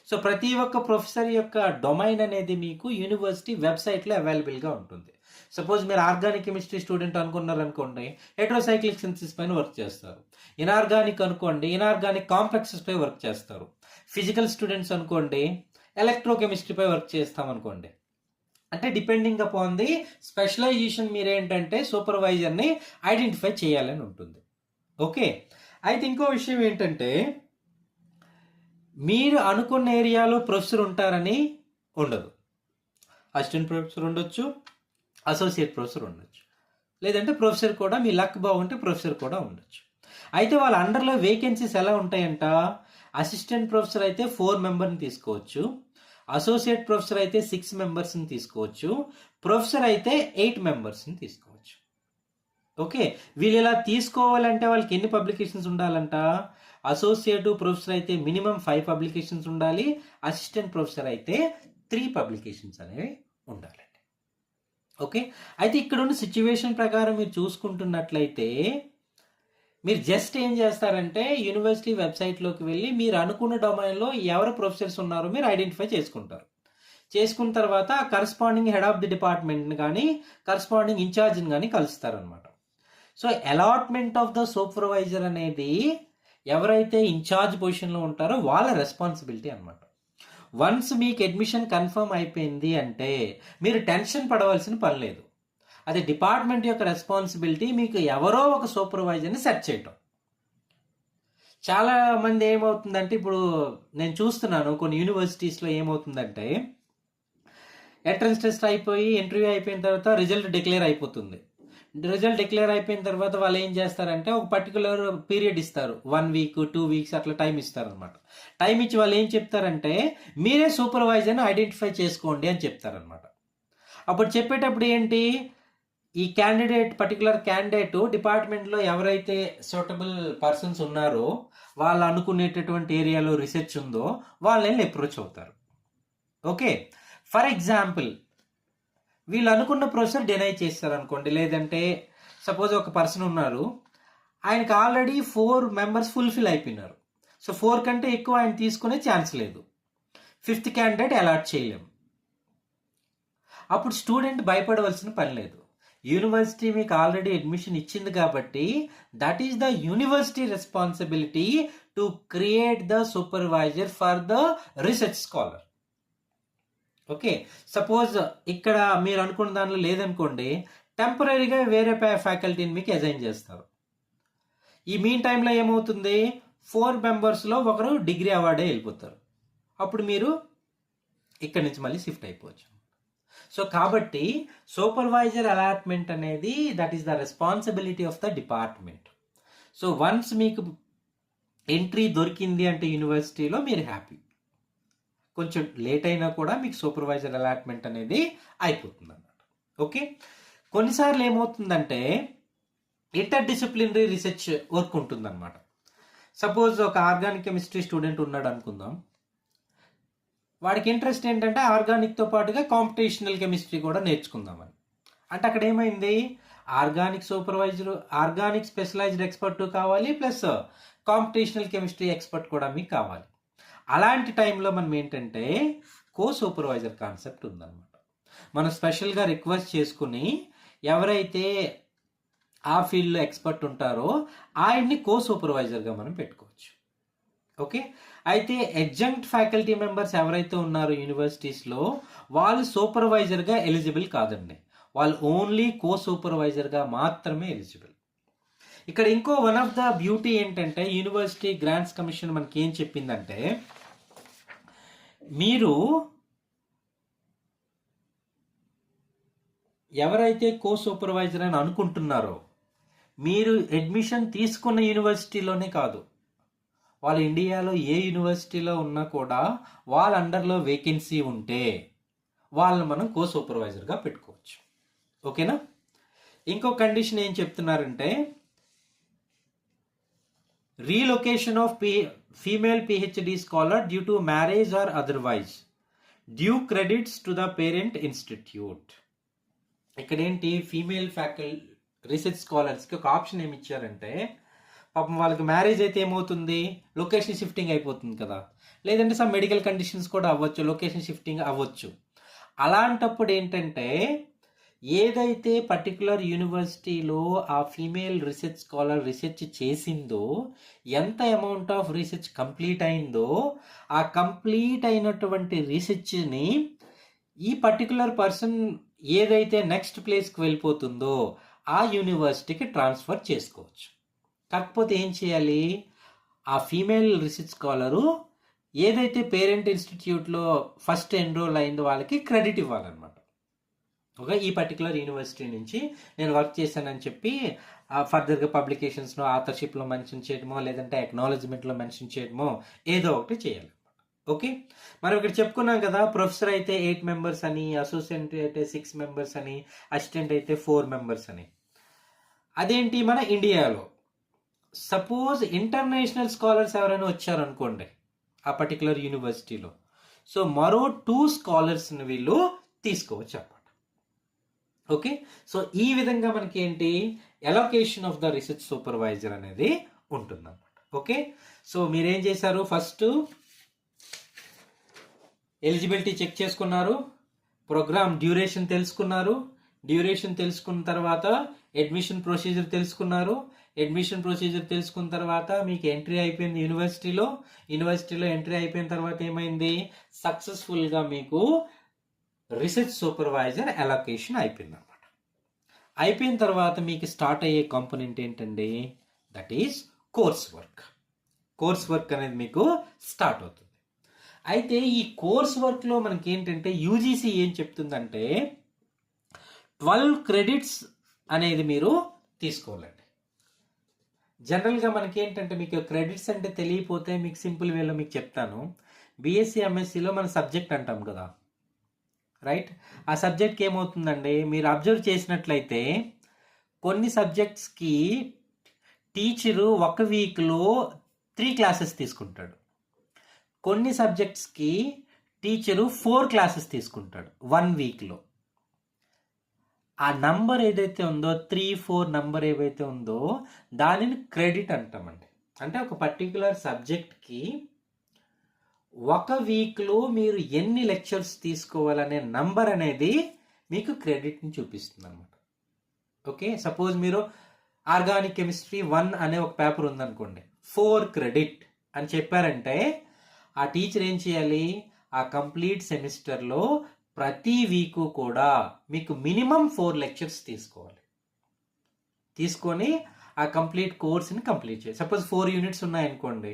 సో ప్రతి ఒక్క ప్రొఫెసర్ యొక్క డొమైన్ అనేది మీకు యూనివర్సిటీ వెబ్సైట్లో అవైలబుల్గా ఉంటుంది. సపోజ్ మీరు ఆర్గానిక్ కెమిస్ట్రీ స్టూడెంట్ అనుకున్నారనుకోండి, హెట్రోసైక్లిక్ సింథసిస్ పైన వర్క్ చేస్తారు. ఇనార్గానిక్ అనుకోండి, ఇనార్గానిక్ కాంప్లెక్సెస్ పై వర్క్ చేస్తారు. ఫిజికల్ స్టూడెంట్స్ అనుకోండి, ఎలక్ట్రోకెమిస్ట్రీపై వర్క్ చేస్తాం అనుకోండి. అంటే డిపెండింగ్ అపాన్ ది స్పెషలైజేషన్ మీరేంటంటే సూపర్వైజర్ని ఐడెంటిఫై చేయాలని ఉంటుంది. ఓకే, అయితే ఇంకో విషయం ఏంటంటే మీరు అనుకున్న ఏరియాలో ప్రొఫెసర్ ఉంటారని ఉండదు. అసిస్టెంట్ ప్రొఫెసర్ ఉండొచ్చు, అసోసియేట్ ప్రొఫెసర్ ఉండొచ్చు, లేదంటే ప్రొఫెసర్ కూడా మీ లక్ బాగుంటే ప్రొఫెసర్ కూడా ఉండొచ్చు. అయితే వాళ్ళ అండర్లో వేకెన్సీస్ ఎలా ఉంటాయంట, అసిస్టెంట్ ప్రొఫెసర్ అయితే 4 మెంబర్ని తీసుకోవచ్చు, అసోసియేట్ ప్రొఫెసర్ అయితే 6 మెంబర్స్ని తీసుకోవచ్చు, ప్రొఫెసర్ అయితే 8 మెంబర్స్ని తీసుకోవచ్చు. ఓకే, వీళ్ళు ఇలా తీసుకోవాలంటే వాళ్ళకి ఎన్ని పబ్లికేషన్స్ ఉండాలంట, అసోసియేట్ ప్రొఫెసర్ అయితే మినిమం 5 పబ్లికేషన్స్ ఉండాలి, అసిస్టెంట్ ప్రొఫెసర్ అయితే 3 పబ్లికేషన్స్ అనేవి ఉండాలండి. ఓకే, అయితే ఇక్కడ ఉన్న సిచ్యువేషన్ ప్రకారం మీరు చూసుకుంటున్నట్లయితే మీరు జస్ట్ ఏం చేస్తారంటే యూనివర్సిటీ వెబ్సైట్లోకి వెళ్ళి మీరు అనుకున్న డొమైన్లో ఎవరు ప్రొఫెసర్స్ ఉన్నారో మీరు ఐడెంటిఫై చేసుకుంటారు. చేసుకున్న తర్వాత కరస్పాండింగ్ హెడ్ ఆఫ్ ది డిపార్ట్మెంట్ని కానీ కరస్పాండింగ్ ఇన్ఛార్జ్ని కానీ కలుస్తారనమాట. So allotment of the supervisor అనేది ఎవరైతే ఇన్ఛార్జ్ పొజిషన్లో ఉంటారో వాళ్ళ రెస్పాన్సిబిలిటీ అనమాట. వన్స్ మీకు అడ్మిషన్ కన్ఫర్మ్ అయిపోయింది అంటే మీరు టెన్షన్ పడవలసిన పని లేదు. అది డిపార్ట్మెంట్ యొక్క రెస్పాన్సిబిలిటీ మీకు ఎవరో ఒక సూపర్వైజర్ని సెట్ చేయటం. చాలా మంది ఏమవుతుందంటే ఇప్పుడు నేను చూస్తున్నాను కొన్ని యూనివర్సిటీస్లో ఏమవుతుందంటే ఎంట్రన్స్ టెస్ట్ అయిపోయి ఇంటర్వ్యూ అయిపోయిన తర్వాత రిజల్ట్ డిక్లేర్ అయిపోతుంది. రిజల్ట్ డిక్లేర్ అయిపోయిన తర్వాత వాళ్ళు ఏం చేస్తారంటే ఒక పర్టికులర్ పీరియడ్ ఇస్తారు, 1 వీక్ 2 వీక్స్ అట్లా టైం ఇస్తారు అనమాట. టైం ఇచ్చి వాళ్ళు ఏం చెప్తారంటే మీరే సూపర్వైజర్ని ఐడెంటిఫై చేసుకోండి అని చెప్తారనమాట. అప్పుడు చెప్పేటప్పుడు ఏంటి, ఈ పర్టికులర్ క్యాండిడేట్ డిపార్ట్మెంట్లో ఎవరైతే సూటబుల్ పర్సన్స్ ఉన్నారో వాళ్ళు అనుకునేటటువంటి ఏరియాలో రీసెర్చ్ ఉందో వాళ్ళని అప్రోచ్ అవుతారు. ఓకే, ఫర్ ఎగ్జాంపుల్ వీళ్ళు అనుకున్న ప్రొసెస్ డినై చేస్తారు అనుకోండి, లేదంటే సపోజ్ ఒక పర్సన్ ఉన్నారు, ఆయనకి ఆల్రెడీ 4 మెంబర్స్ ఫుల్ఫిల్ అయిపోయినారు, సో 4 కంటే ఎక్కువ ఆయన తీసుకునే ఛాన్స్ లేదు, 5th క్యాండిడేట్ అలాట్ చేయలేము. అప్పుడు స్టూడెంట్ భయపడవలసిన పని లేదు, యూనివర్సిటీ మీకు ఆల్రెడీ అడ్మిషన్ ఇచ్చింది కాబట్టి that is the university responsibility to create the supervisor for the research scholar. Okay, suppose ఇక్కడ మీరు అనుకున్న దానిలో లేదనుకోండి, టెంపరీగా వేరే ఫ్యాకల్టీని మీకు అసైన్ చేస్తారు. ఈ మీన్ టైంలో ఏమవుతుంది, 4 మెంబర్స్లో ఒకరు డిగ్రీ అవార్డే వెళ్ళిపోతారు, అప్పుడు మీరు ఇక్కడ నుంచి మళ్ళీ షిఫ్ట్ అయిపోవచ్చు. సో కాబట్టి సూపర్వైజర్ అలాట్మెంట్ అనేది that is the responsibility of the department. So once మీకు ఎంట్రీ దొరికింది అంటే యూనివర్సిటీలో మీరు హ్యాపీ, కొంచెం లేట్ అయినా కూడా మీకు సూపర్వైజర్ అలాట్మెంట్ అనేది అయిపోతుంది అన్నమాట. ఓకే, కొన్నిసార్లు ఏమవుతుందంటే ఇంటర్ డిసిప్లినరీ రీసెర్చ్ వర్క్ ఉంటుందన్నమాట. సపోజ్ ఒక ఆర్గానిక్ కెమిస్ట్రీ స్టూడెంట్ ఉన్నాడు అనుకుందాం, వాడికి ఇంట్రెస్ట్ ఏంటంటే ఆర్గానిక్తో పాటుగా కాంపిటీషనల్ కెమిస్ట్రీ కూడా నేర్చుకుందామని. అంటే అక్కడ ఏమైంది, organic supervisor, organic specialized expert కావాలి, ప్లస్ కాంపిటీషనల్ కెమిస్ట్రీ ఎక్స్పర్ట్ కూడా మీకు కావాలి. అలాంటి టైంలో మనం ఏంటంటే కో సూపర్వైజర్ కాన్సెప్ట్ ఉందన్నమాట. మనం స్పెషల్గా రిక్వెస్ట్ చేసుకుని ఎవరైతే ఆ ఫీల్డ్లో ఎక్స్పర్ట్ ఉంటారో ఆయన్ని కో సూపర్వైజర్గా మనం పెట్టుకోవచ్చు. ఓకే, అయితే అడ్జంక్ట్ ఫ్యాకల్టీ మెంబర్స్ ఎవరైతే ఉన్నారో యూనివర్సిటీస్లో వాళ్ళు సూపర్వైజర్గా ఎలిజిబుల్ కాదండి, వాళ్ళు ఓన్లీ కో సూపర్వైజర్గా మాత్రమే ఎలిజిబుల్. ఇక్కడ ఇంకో వన్ ఆఫ్ ద బ్యూటీ ఏంటంటే యూనివర్సిటీ గ్రాంట్స్ కమిషన్ మనకి ఏం చెప్పిందంటే, మీరు ఎవరైతే కో సూపర్వైజర్ అని అనుకుంటున్నారో మీరు అడ్మిషన్ తీసుకున్న యూనివర్సిటీలోనే కాదు, వాళ్ళు ఇండియాలో ఏ యూనివర్సిటీలో ఉన్నా కూడా వాళ్ళ అండర్లో వేకెన్సీ ఉంటే వాళ్ళని మనం కో సూపర్వైజర్గా పెట్టుకోవచ్చు. ఓకేనా, ఇంకో కండిషన్ ఏం చెప్తున్నారంటే relocation of female PhD scholar due to marriage or otherwise due credits to the parent institute. ఇక్కడ ఏంటి, ఫీమేల్ రీసెర్చ్ స్కాలర్స్కి ఒక ఆప్షన్ ఏమి ఇచ్చారంటే, పాపం వాళ్ళకి మ్యారేజ్ అయితే ఏమవుతుంది, లొకేషన్ షిఫ్టింగ్ అయిపోతుంది కదా, లేదంటే సమ్ మెడికల్ కండిషన్స్ కూడా అవ్వచ్చు, లొకేషన్ షిఫ్టింగ్ అవ్వచ్చు. అలాంటప్పుడు ఏంటంటే ఏదైతే పర్టికులర్ యూనివర్సిటీలో ఆ ఫీమేల్ రీసెర్చ్ స్కాలర్ రీసెర్చ్ చేసిందో, ఎంత అమౌంట్ ఆఫ్ రీసెర్చ్ కంప్లీట్ అయిందో, ఆ కంప్లీట్ అయినటువంటి రీసెర్చ్ని ఈ పర్టికులర్ పర్సన్ ఏదైతే నెక్స్ట్ ప్లేస్కి వెళ్ళిపోతుందో ఆ యూనివర్సిటీకి ట్రాన్స్ఫర్ చేసుకోవచ్చు. కాకపోతే ఏం చేయాలి, ఆ ఫీమేల్ రీసెర్చ్ స్కాలరు ఏదైతే పేరెంట్ ఇన్స్టిట్యూట్లో ఫస్ట్ ఎన్రోల్ అయిందో వాళ్ళకి క్రెడిట్ ఇవ్వాలన్నమాట. ఓకే, ఈ పర్టికులర్ యూనివర్సిటీ నుంచి నేను వర్క్ చేశానని చెప్పి ఫర్దర్గా పబ్లికేషన్స్లో ఆథర్షిప్లో మెన్షన్ చేయడమో లేదంటే అక్నాలజ్మెంట్లో మెన్షన్ చేయడమో ఏదో ఒకటి చేయాలి. ఓకే, మనం ఇక్కడ చెప్పుకున్నాం కదా, ప్రొఫెసర్ అయితే 8 మెంబర్స్ అని, అసోసియేట్ అయితే 6 మెంబర్స్ అని, అసిస్టెంట్ అయితే 4 మెంబర్స్ అని. అదేంటి మన ఇండియాలో సపోజ్ ఇంటర్నేషనల్ స్కాలర్స్ ఎవరైనా వచ్చారనుకోండి ఆ పర్టికులర్ యూనివర్సిటీలో, సో మరో 2 స్కాలర్స్ని వీళ్ళు తీసుకోవచ్చు అన్నమాట. ఓకే, సో ఈ విధంగా మనకి ఏంటి allocation of the research supervisor అనేది ఉంటుందన్నమాట. ఓకే, సో మీరేం చేశారు, ఫస్ట్ ఎలిజిబిలిటీ చెక్ చేసుకున్నారు, ప్రోగ్రామ్ డ్యూరేషన్ తెలుసుకున్నారు, డ్యూరేషన్ తెలుసుకున్న తర్వాత అడ్మిషన్ ప్రొసీజర్ తెలుసుకున్నారు, అడ్మిషన్ ప్రొసీజర్ తెలుసుకున్న తర్వాత మీకు ఎంట్రీ అయిపోయింది యూనివర్సిటీలో ఎంట్రీ అయిపోయిన తర్వాత ఏమైంది, సక్సెస్ఫుల్గా మీకు రీసెర్చ్ సూపర్వైజర్ అలొకేషన్ అయిపోయింది అనమాట. అయిపోయిన తర్వాత మీకు స్టార్ట్ అయ్యే కాంపోనెంట్ ఏంటండి, దట్ ఈస్ కోర్స్ వర్క్ అనేది మీకు స్టార్ట్ అవుతుంది. అయితే ఈ కోర్స్ వర్క్లో మనకి ఏంటంటే యూజీసీ ఏం చెప్తుందంటే 12 క్రెడిట్స్ అనేది మీరు తీసుకోవాలండి. జనరల్గా మనకి ఏంటంటే, మీకు క్రెడిట్స్ అంటే తెలియపోతే మీకు సింపుల్ వేలో మీకు చెప్తాను. బీఎస్సీ ఎంఎస్సీలో మన సబ్జెక్ట్ అంటాం కదా, రైట్? ఆ సబ్జెక్ట్కి ఏమవుతుందండి, మీరు అబ్జర్వ్ చేసినట్లయితే కొన్ని సబ్జెక్ట్స్కి టీచరు ఒక వీక్లో 3 క్లాసెస్ తీసుకుంటాడు. కొన్ని సబ్జెక్ట్స్కి టీచరు 4 క్లాసెస్ తీసుకుంటాడు 1 వీక్లో. ఆ నంబర్ ఏదైతే ఉందో 3-4 నంబర్ ఏవైతే ఉందో దానిని క్రెడిట్ అంటామండి. అంటే ఒక పర్టికులర్ సబ్జెక్ట్కి ఒక వీక్లో మీరు ఎన్ని లెక్చర్స్ తీసుకోవాలనే నంబర్ అనేది మీకు క్రెడిట్ని చూపిస్తుంది అనమాట. ఓకే, సపోజ్ మీరు ఆర్గానిక్ కెమిస్ట్రీ 1 అనే ఒక పేపర్ ఉందనుకోండి, 4 క్రెడిట్ అని చెప్పారంటే ఆ టీచర్ ఏం చేయాలి, ఆ కంప్లీట్ సెమిస్టర్లో ప్రతి వీకు కూడా మీకు మినిమం 4 లెక్చర్స్ తీసుకోవాలి. తీసుకొని ఆ కంప్లీట్ కోర్స్ని కంప్లీట్ చేయాలి. సపోజ్ 4 యూనిట్స్ ఉన్నాయనుకోండి,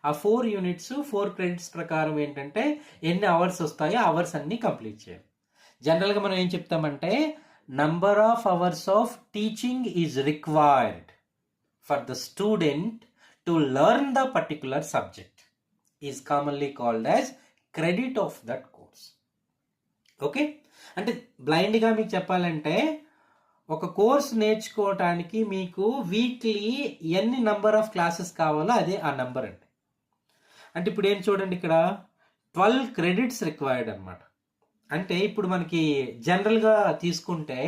ఆ 4 యూనిట్స్ 4 క్రెడిట్స్ ప్రకారం ఏంటంటే ఎన్ని అవర్స్ వస్తాయో అవర్స్ అన్నీ కంప్లీట్ చేయాలి. జనరల్గా మనం ఏం చెప్తామంటే, number of hours of teaching is required for the student to learn the particular subject is commonly called as credit of that course. Okay, అంటే బ్లైండ్గా మీకు చెప్పాలంటే, ఒక కోర్స్ నేర్చుకోవటానికి మీకు వీక్లీ ఎన్ని నంబర్ ఆఫ్ క్లాసెస్ కావాలో అదే ఆ నంబర్ అండి. అంటే ఇప్పుడు ఏం చూడండి, ఇక్కడ 12 క్రెడిట్స్ రిక్వైర్డ్ అనమాట. అంటే ఇప్పుడు మనకి జనరల్గా తీసుకుంటే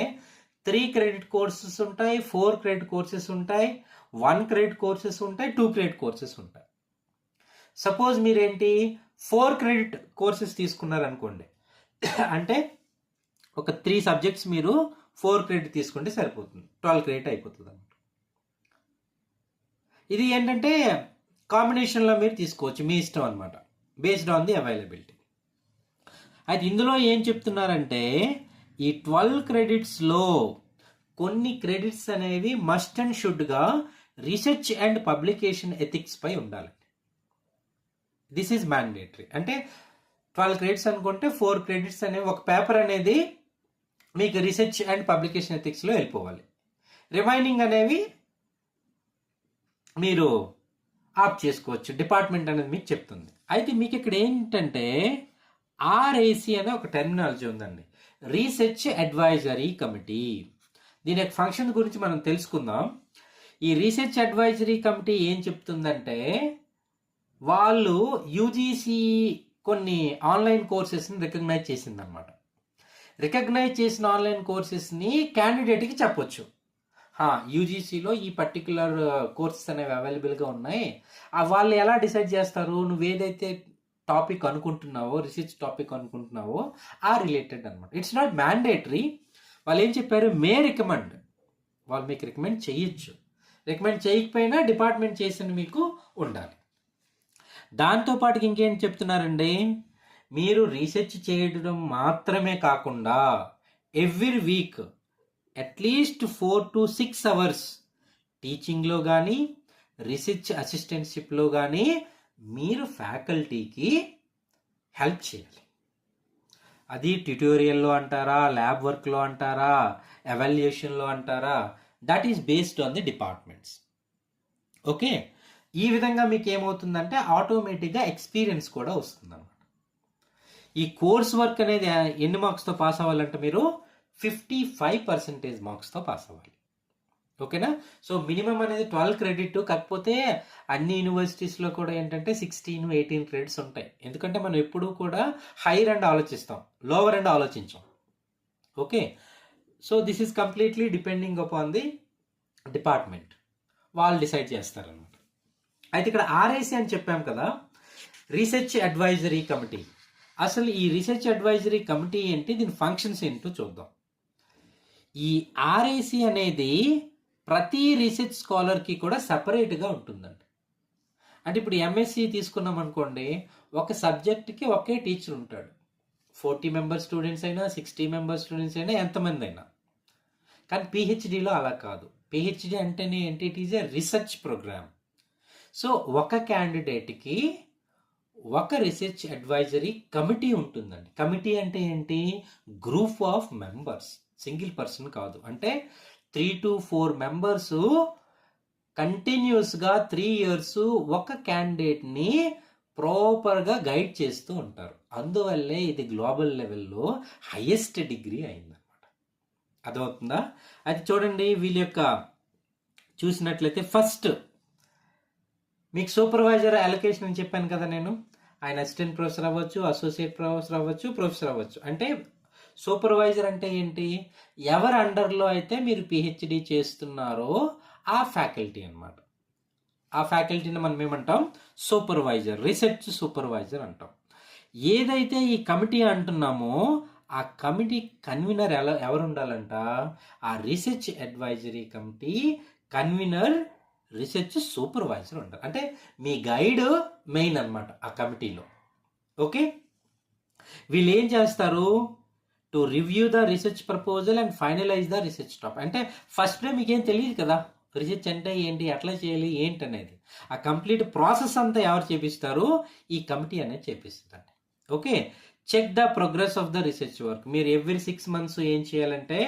3 క్రెడిట్ కోర్సెస్ ఉంటాయి, 4 క్రెడిట్ కోర్సెస్ ఉంటాయి, 1 క్రెడిట్ కోర్సెస్ ఉంటాయి, 2 క్రెడిట్ కోర్సెస్ ఉంటాయి. సపోజ్ మీరేంటి 4 క్రెడిట్ కోర్సెస్ తీసుకున్నారనుకోండి, అంటే ఒక 3 సబ్జెక్ట్స్ మీరు 4 క్రెడిట్ తీసుకుంటే సరిపోతుంది, 12 క్రెడిట్ అయిపోతుంది అనమాట. ఇది ఏంటంటే కాంబినేషన్లో మీరు తీసుకోవచ్చు, మీ ఇష్టం అనమాట, బేస్డ్ ఆన్ ది అవైలబిలిటీ. అయితే ఇందులో ఏం చెప్తున్నారంటే, ఈ 12 క్రెడిట్స్లో కొన్ని క్రెడిట్స్ అనేవి మస్ట్ అండ్ షుడ్గా రీసెర్చ్ అండ్ పబ్లికేషన్ ఎథిక్స్ పై ఉండాలి. This is mandatory. అంటే 12 క్రెడిట్స్ అనుకుంటే 4 క్రెడిట్స్ అనేవి, ఒక పేపర్ అనేది మీకు రీసెర్చ్ అండ్ పబ్లికేషన్ ఎథిక్స్లో వెళ్ళిపోవాలి. రిమైనింగ్ అనేవి మీరు ఆప్ చేసుకోవచ్చు, డిపార్ట్మెంట్ అనేది మీకు చెప్తుంది. అయితే మీకు ఇక్కడ ఏంటంటే ఆర్ఏసి అనే ఒక టెర్మినాలజీ ఉందండి, రీసెర్చ్ అడ్వైజరీ కమిటీ. దీని యొక్క ఫంక్షన్ గురించి మనం తెలుసుకుందాం. ఈ రీసెర్చ్ అడ్వైజరీ కమిటీ ఏం చెప్తుందంటే, వాళ్ళు యూజీసీ కొన్ని ఆన్లైన్ కోర్సెస్ని రికగ్నైజ్ చేసిందనమాట. రికగ్నైజ్ చేసిన ఆన్లైన్ కోర్సెస్ని క్యాండిడేట్కి చెప్పొచ్చు, యూజీసీలో ఈ పర్టికులర్ కోర్సెస్ అనేవి అవైలబుల్గా ఉన్నాయి. వాళ్ళు ఎలా డిసైడ్ చేస్తారు, నువ్వు ఏదైతే టాపిక్ అనుకుంటున్నావో, రీసెర్చ్ టాపిక్ అనుకుంటున్నావో ఆ రిలేటెడ్ అనమాట. It's not mandatory. వాళ్ళు ఏం చెప్పారు, మే రికమెండ్, వాళ్ళు మీకు రికమెండ్ చేయొచ్చు, రికమెండ్ చేయకపోయినా డిపార్ట్మెంట్ చేసిన మీకు ఉండాలి. దాంతోపాటు ఇంకేం చెప్తున్నారండి, మీరు రీసెర్చ్ చేయడం మాత్రమే కాకుండా every week at least 4 to 6 hours టీచింగ్లో కానీ రీసెర్చ్ అసిస్టెంట్షిప్లో కానీ మీరు ఫ్యాకల్టీకి హెల్ప్ చేయాలి. అది ట్యుటోరియల్లో అంటారా, ల్యాబ్ వర్క్లో అంటారా, ఎవాల్యుయేషన్లో అంటారా, that is based on the departments. Okay, ఈ విధంగా మీకు ఏమవుతుందంటే ఆటోమేటిక్గా ఎక్స్పీరియన్స్ కూడా వస్తుంది అన్నమాట. ఈ కోర్స్ వర్క్ అనేది ఎన్ని మార్క్స్తో పాస్ అవ్వాలంటే మీరు 55% మార్క్స్తో పాస్ అవ్వాలి. ఓకేనా? సో మినిమం అనేది 12 క్రెడిట్. కాకపోతే అన్ని యూనివర్సిటీస్లో కూడా ఏంటంటే 16-18 క్రెడిట్స్ ఉంటాయి. ఎందుకంటే మనం ఎప్పుడూ కూడా హైయర్ అండ్ ఆలోచిస్తాం, లోవర్ అండ్ ఆలోచించాం. Okay, so this is completely depending upon the department, వాళ్ళు డిసైడ్ చేస్తారనమాట. అయితే ఇక్కడ ఆర్ఐసి అని చెప్పాం కదా, రీసెర్చ్ అడ్వైజరీ కమిటీ. అసలు ఈ రీసెర్చ్ అడ్వైజరీ కమిటీ ఏంటి, దీని ఫంక్షన్స్ ఏంటో చూద్దాం. ఈ ఆర్ఐసి అనేది ప్రతి రీసెర్చ్ స్కాలర్కి కూడా సపరేట్గా ఉంటుందండి. అంటే ఇప్పుడు ఎంఎస్సి తీసుకున్నాం అనుకోండి, ఒక సబ్జెక్ట్కి ఒకే టీచర్ ఉంటాడు. 40 మెంబర్ స్టూడెంట్స్ అయినా, 60 మెంబర్ స్టూడెంట్స్ అయినా, ఎంతమంది అయినా. కానీ పిహెచ్డిలో అలా కాదు. పిహెచ్డి అంటేనే ఏంటి, it is a research program. So ఒక క్యాండిడేట్కి ఒక రీసెర్చ్ అడ్వైజరీ కమిటీ ఉంటుందండి. కమిటీ అంటే ఏంటి, group of members, single person కాదు. అంటే 3 to 4 మెంబర్స్ కంటిన్యూస్గా 3 years ఒక క్యాండిడేట్ని ప్రాపర్గా గైడ్ చేస్తూ ఉంటారు. అందువల్లే ఇది గ్లోబల్ లెవెల్లో హైయెస్ట్ డిగ్రీ అయిందనమాట. అర్థమవుతుందా? అది చూడండి, వీళ్ళ యొక్క చూసినట్లయితే ఫస్ట్ మీకు సూపర్వైజర్ అలొకేషన్ అని చెప్పాను కదా నేను. ఆయన అసిస్టెంట్ ప్రొఫెసర్ అవ్వచ్చు, అసోసియేట్ ప్రొఫెసర్ అవ్వచ్చు, ప్రొఫెసర్ అవ్వచ్చు. అంటే సూపర్వైజర్ అంటే ఏంటి? ఎవరి అండర్లో అయితే మీరు పిహెచ్డి చేస్తున్నారో ఆ ఫ్యాకల్టీ అన్నమాట. ఆ ఫ్యాకల్టీని మనం ఏమంటాం? సూపర్వైజర్, రీసెర్చ్ సూపర్వైజర్ అంటాం. ఏదైతే ఈ కమిటీ అంటున్నామో ఆ కమిటీ కన్వీనర్ ఎవరు ఉండాలంట? ఆ research advisory committee convener research supervisor ఉంటారు. అంటే మీ గైడ్ మెయిన్ అన్నమాట ఆ కమిటీలో. ఓకే, వీళ్ళు ఏం చేస్తారు? To review the research proposal and finalize the research topic. అంటే ఫస్ట్ డే మీకేం తెలియదు కదా రీసెర్చ్ అంటే ఏంటి, ఎట్లా చేయాలి, ఏంటి అనేది. ఆ కంప్లీట్ ప్రాసెస్ అంతా ఎవరు చేపిస్తారు? ఈ కమిటీ అనేది చేపిస్తుందండి. Okay, check the progress of the research work. మీరు ఎవ్రీ 6 months ఏం చేయాలంటే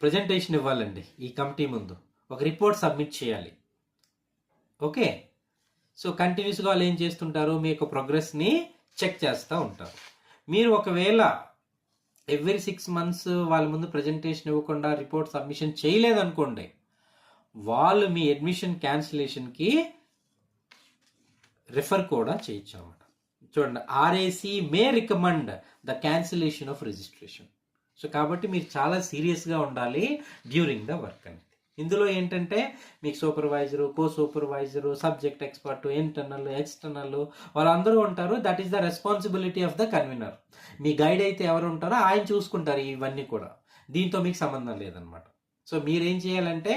ప్రజెంటేషన్ ఇవ్వాలండి ఈ కమిటీ ముందు, ఒక రిపోర్ట్ సబ్మిట్ చేయాలి. ఓకే, సో కంటిన్యూస్గా వాళ్ళు ఏం చేస్తుంటారు? మీ యొక్క ప్రోగ్రెస్ని చెక్ చేస్తూ ఉంటారు. మీరు ఒకవేళ ఎవ్రీ 6 months వాళ్ళ ముందు ప్రజెంటేషన్ ఇవ్వకుండా రిపోర్ట్ సబ్మిషన్ చేయలేదనుకోండి, వాళ్ళు మీ అడ్మిషన్ క్యాన్సిలేషన్కి రిఫర్ కూడా చేయొచ్చు అనమాట. చూడండి, RAC May recommend the cancellation of registration. So కాబట్టి మీరు చాలా సీరియస్గా ఉండాలి డ్యూరింగ్ ద వర్క్ అనేది. ఇందులో ఏంటంటే మీకు supervisor, co supervisor, subject expert, internal, external వాళ్ళందరూ ఉంటారు. That is the responsibility of the convener. మీ గైడ్ అయితే ఎవరు ఉంటారో ఆయన చూసుకుంటారు ఇవన్నీ కూడా. దీంతో మీకు సంబంధం లేదనమాట. సో మీరేం చేయాలంటే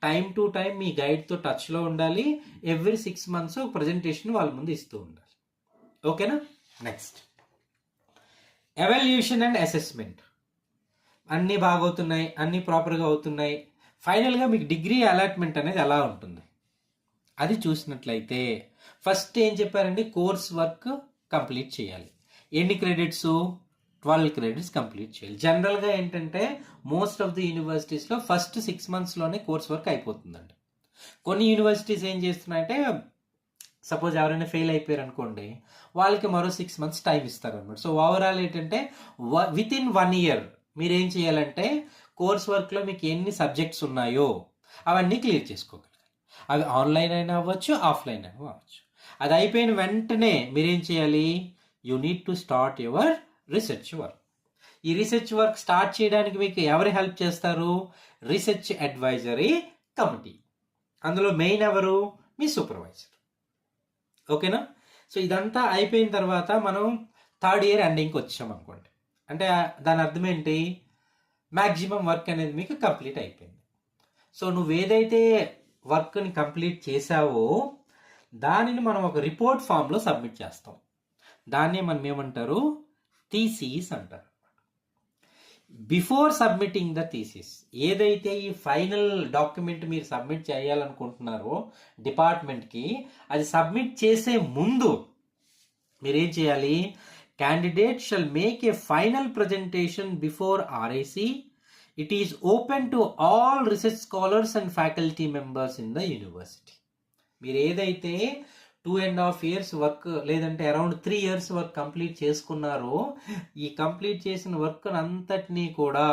టైం టు టైం మీ గైడ్తో టచ్లో ఉండాలి. ఎవ్రీ 6 months ప్రజెంటేషన్ వాళ్ళ ముందు ఇస్తూ ఉండాలి. ఓకేనా? Next, evaluation and assessment. అన్నీ బాగవుతున్నాయి, అన్నీ ప్రాపర్గా అవుతున్నాయి. ఫైనల్గా మీకు డిగ్రీ అలాట్మెంట్ అనేది ఎలా ఉంటుంది అది చూసినట్లయితే ఫస్ట్ ఏం చెప్పారండి? కోర్స్ వర్క్ కంప్లీట్ చేయాలి. ఎన్ని క్రెడిట్స్? 12 credits కంప్లీట్ చేయాలి. జనరల్గా ఏంటంటే మోస్ట్ ఆఫ్ ది యూనివర్సిటీస్లో ఫస్ట్ 6 monthsలోనే కోర్స్ వర్క్ అయిపోతుందండి. కొన్ని యూనివర్సిటీస్ ఏం చేస్తున్నాయంటే సపోజ్ ఎవరైనా ఫెయిల్ అయిపోయారు అనుకోండి, వాళ్ళకి మరో 6 months టైం ఇస్తారనమాట. సో ఓవరాల్ ఏంటంటే విత్ ఇన్ 1 year మీరేం చేయాలంటే కోర్స్ వర్క్లో మీకు ఎన్ని సబ్జెక్ట్స్ ఉన్నాయో అవన్నీ క్లియర్ చేసుకోగలగాలి. అవి ఆన్లైన్ అయినా అవ్వచ్చు, ఆఫ్లైన్ అయినా అవ్వచ్చు. అది అయిపోయిన వెంటనే మీరేం చేయాలి? You need to start your research work. ఈ రీసెర్చ్ వర్క్ స్టార్ట్ చేయడానికి మీకు ఎవరు హెల్ప్ చేస్తారు? Research advisory committee. అందులో మెయిన్ ఎవరు? మీ సూపర్వైజర్. ఓకేనా? సో ఇదంతా అయిపోయిన తర్వాత మనం 3rd year ఎండింగ్కి వచ్చాం అనుకోండి. అంటే దాని అర్థం ఏంటి? మ్యాక్సిమం వర్క్ అనేది మీకు కంప్లీట్ అయిపోయింది. సో నువ్వు ఏదైతే వర్క్ని కంప్లీట్ చేసావో దానిని మనం ఒక రిపోర్ట్ ఫామ్లో సబ్మిట్ చేస్తాం. దాన్నే మనం ఏమంటారు? థీసిస్ అంటారు. బిఫోర్ సబ్మిటింగ్ ద థీసిస్, ఏదైతే ఈ ఫైనల్ డాక్యుమెంట్ మీరు సబ్మిట్ చేయాలనుకుంటున్నారో డిపార్ట్మెంట్కి, అది సబ్మిట్ చేసే ముందు మీరేం చేయాలి? Candidate shall make a final presentation before RAC. It is open to all research scholars and faculty members in the university. మీరు ఏదైతే 2.5 years వర్క్ లేదంటే అరౌండ్ 3 years వర్క్ కంప్లీట్ చేసుకున్నారో ఈ కంప్లీట్ చేసిన వర్క్ అంతటినీ కూడా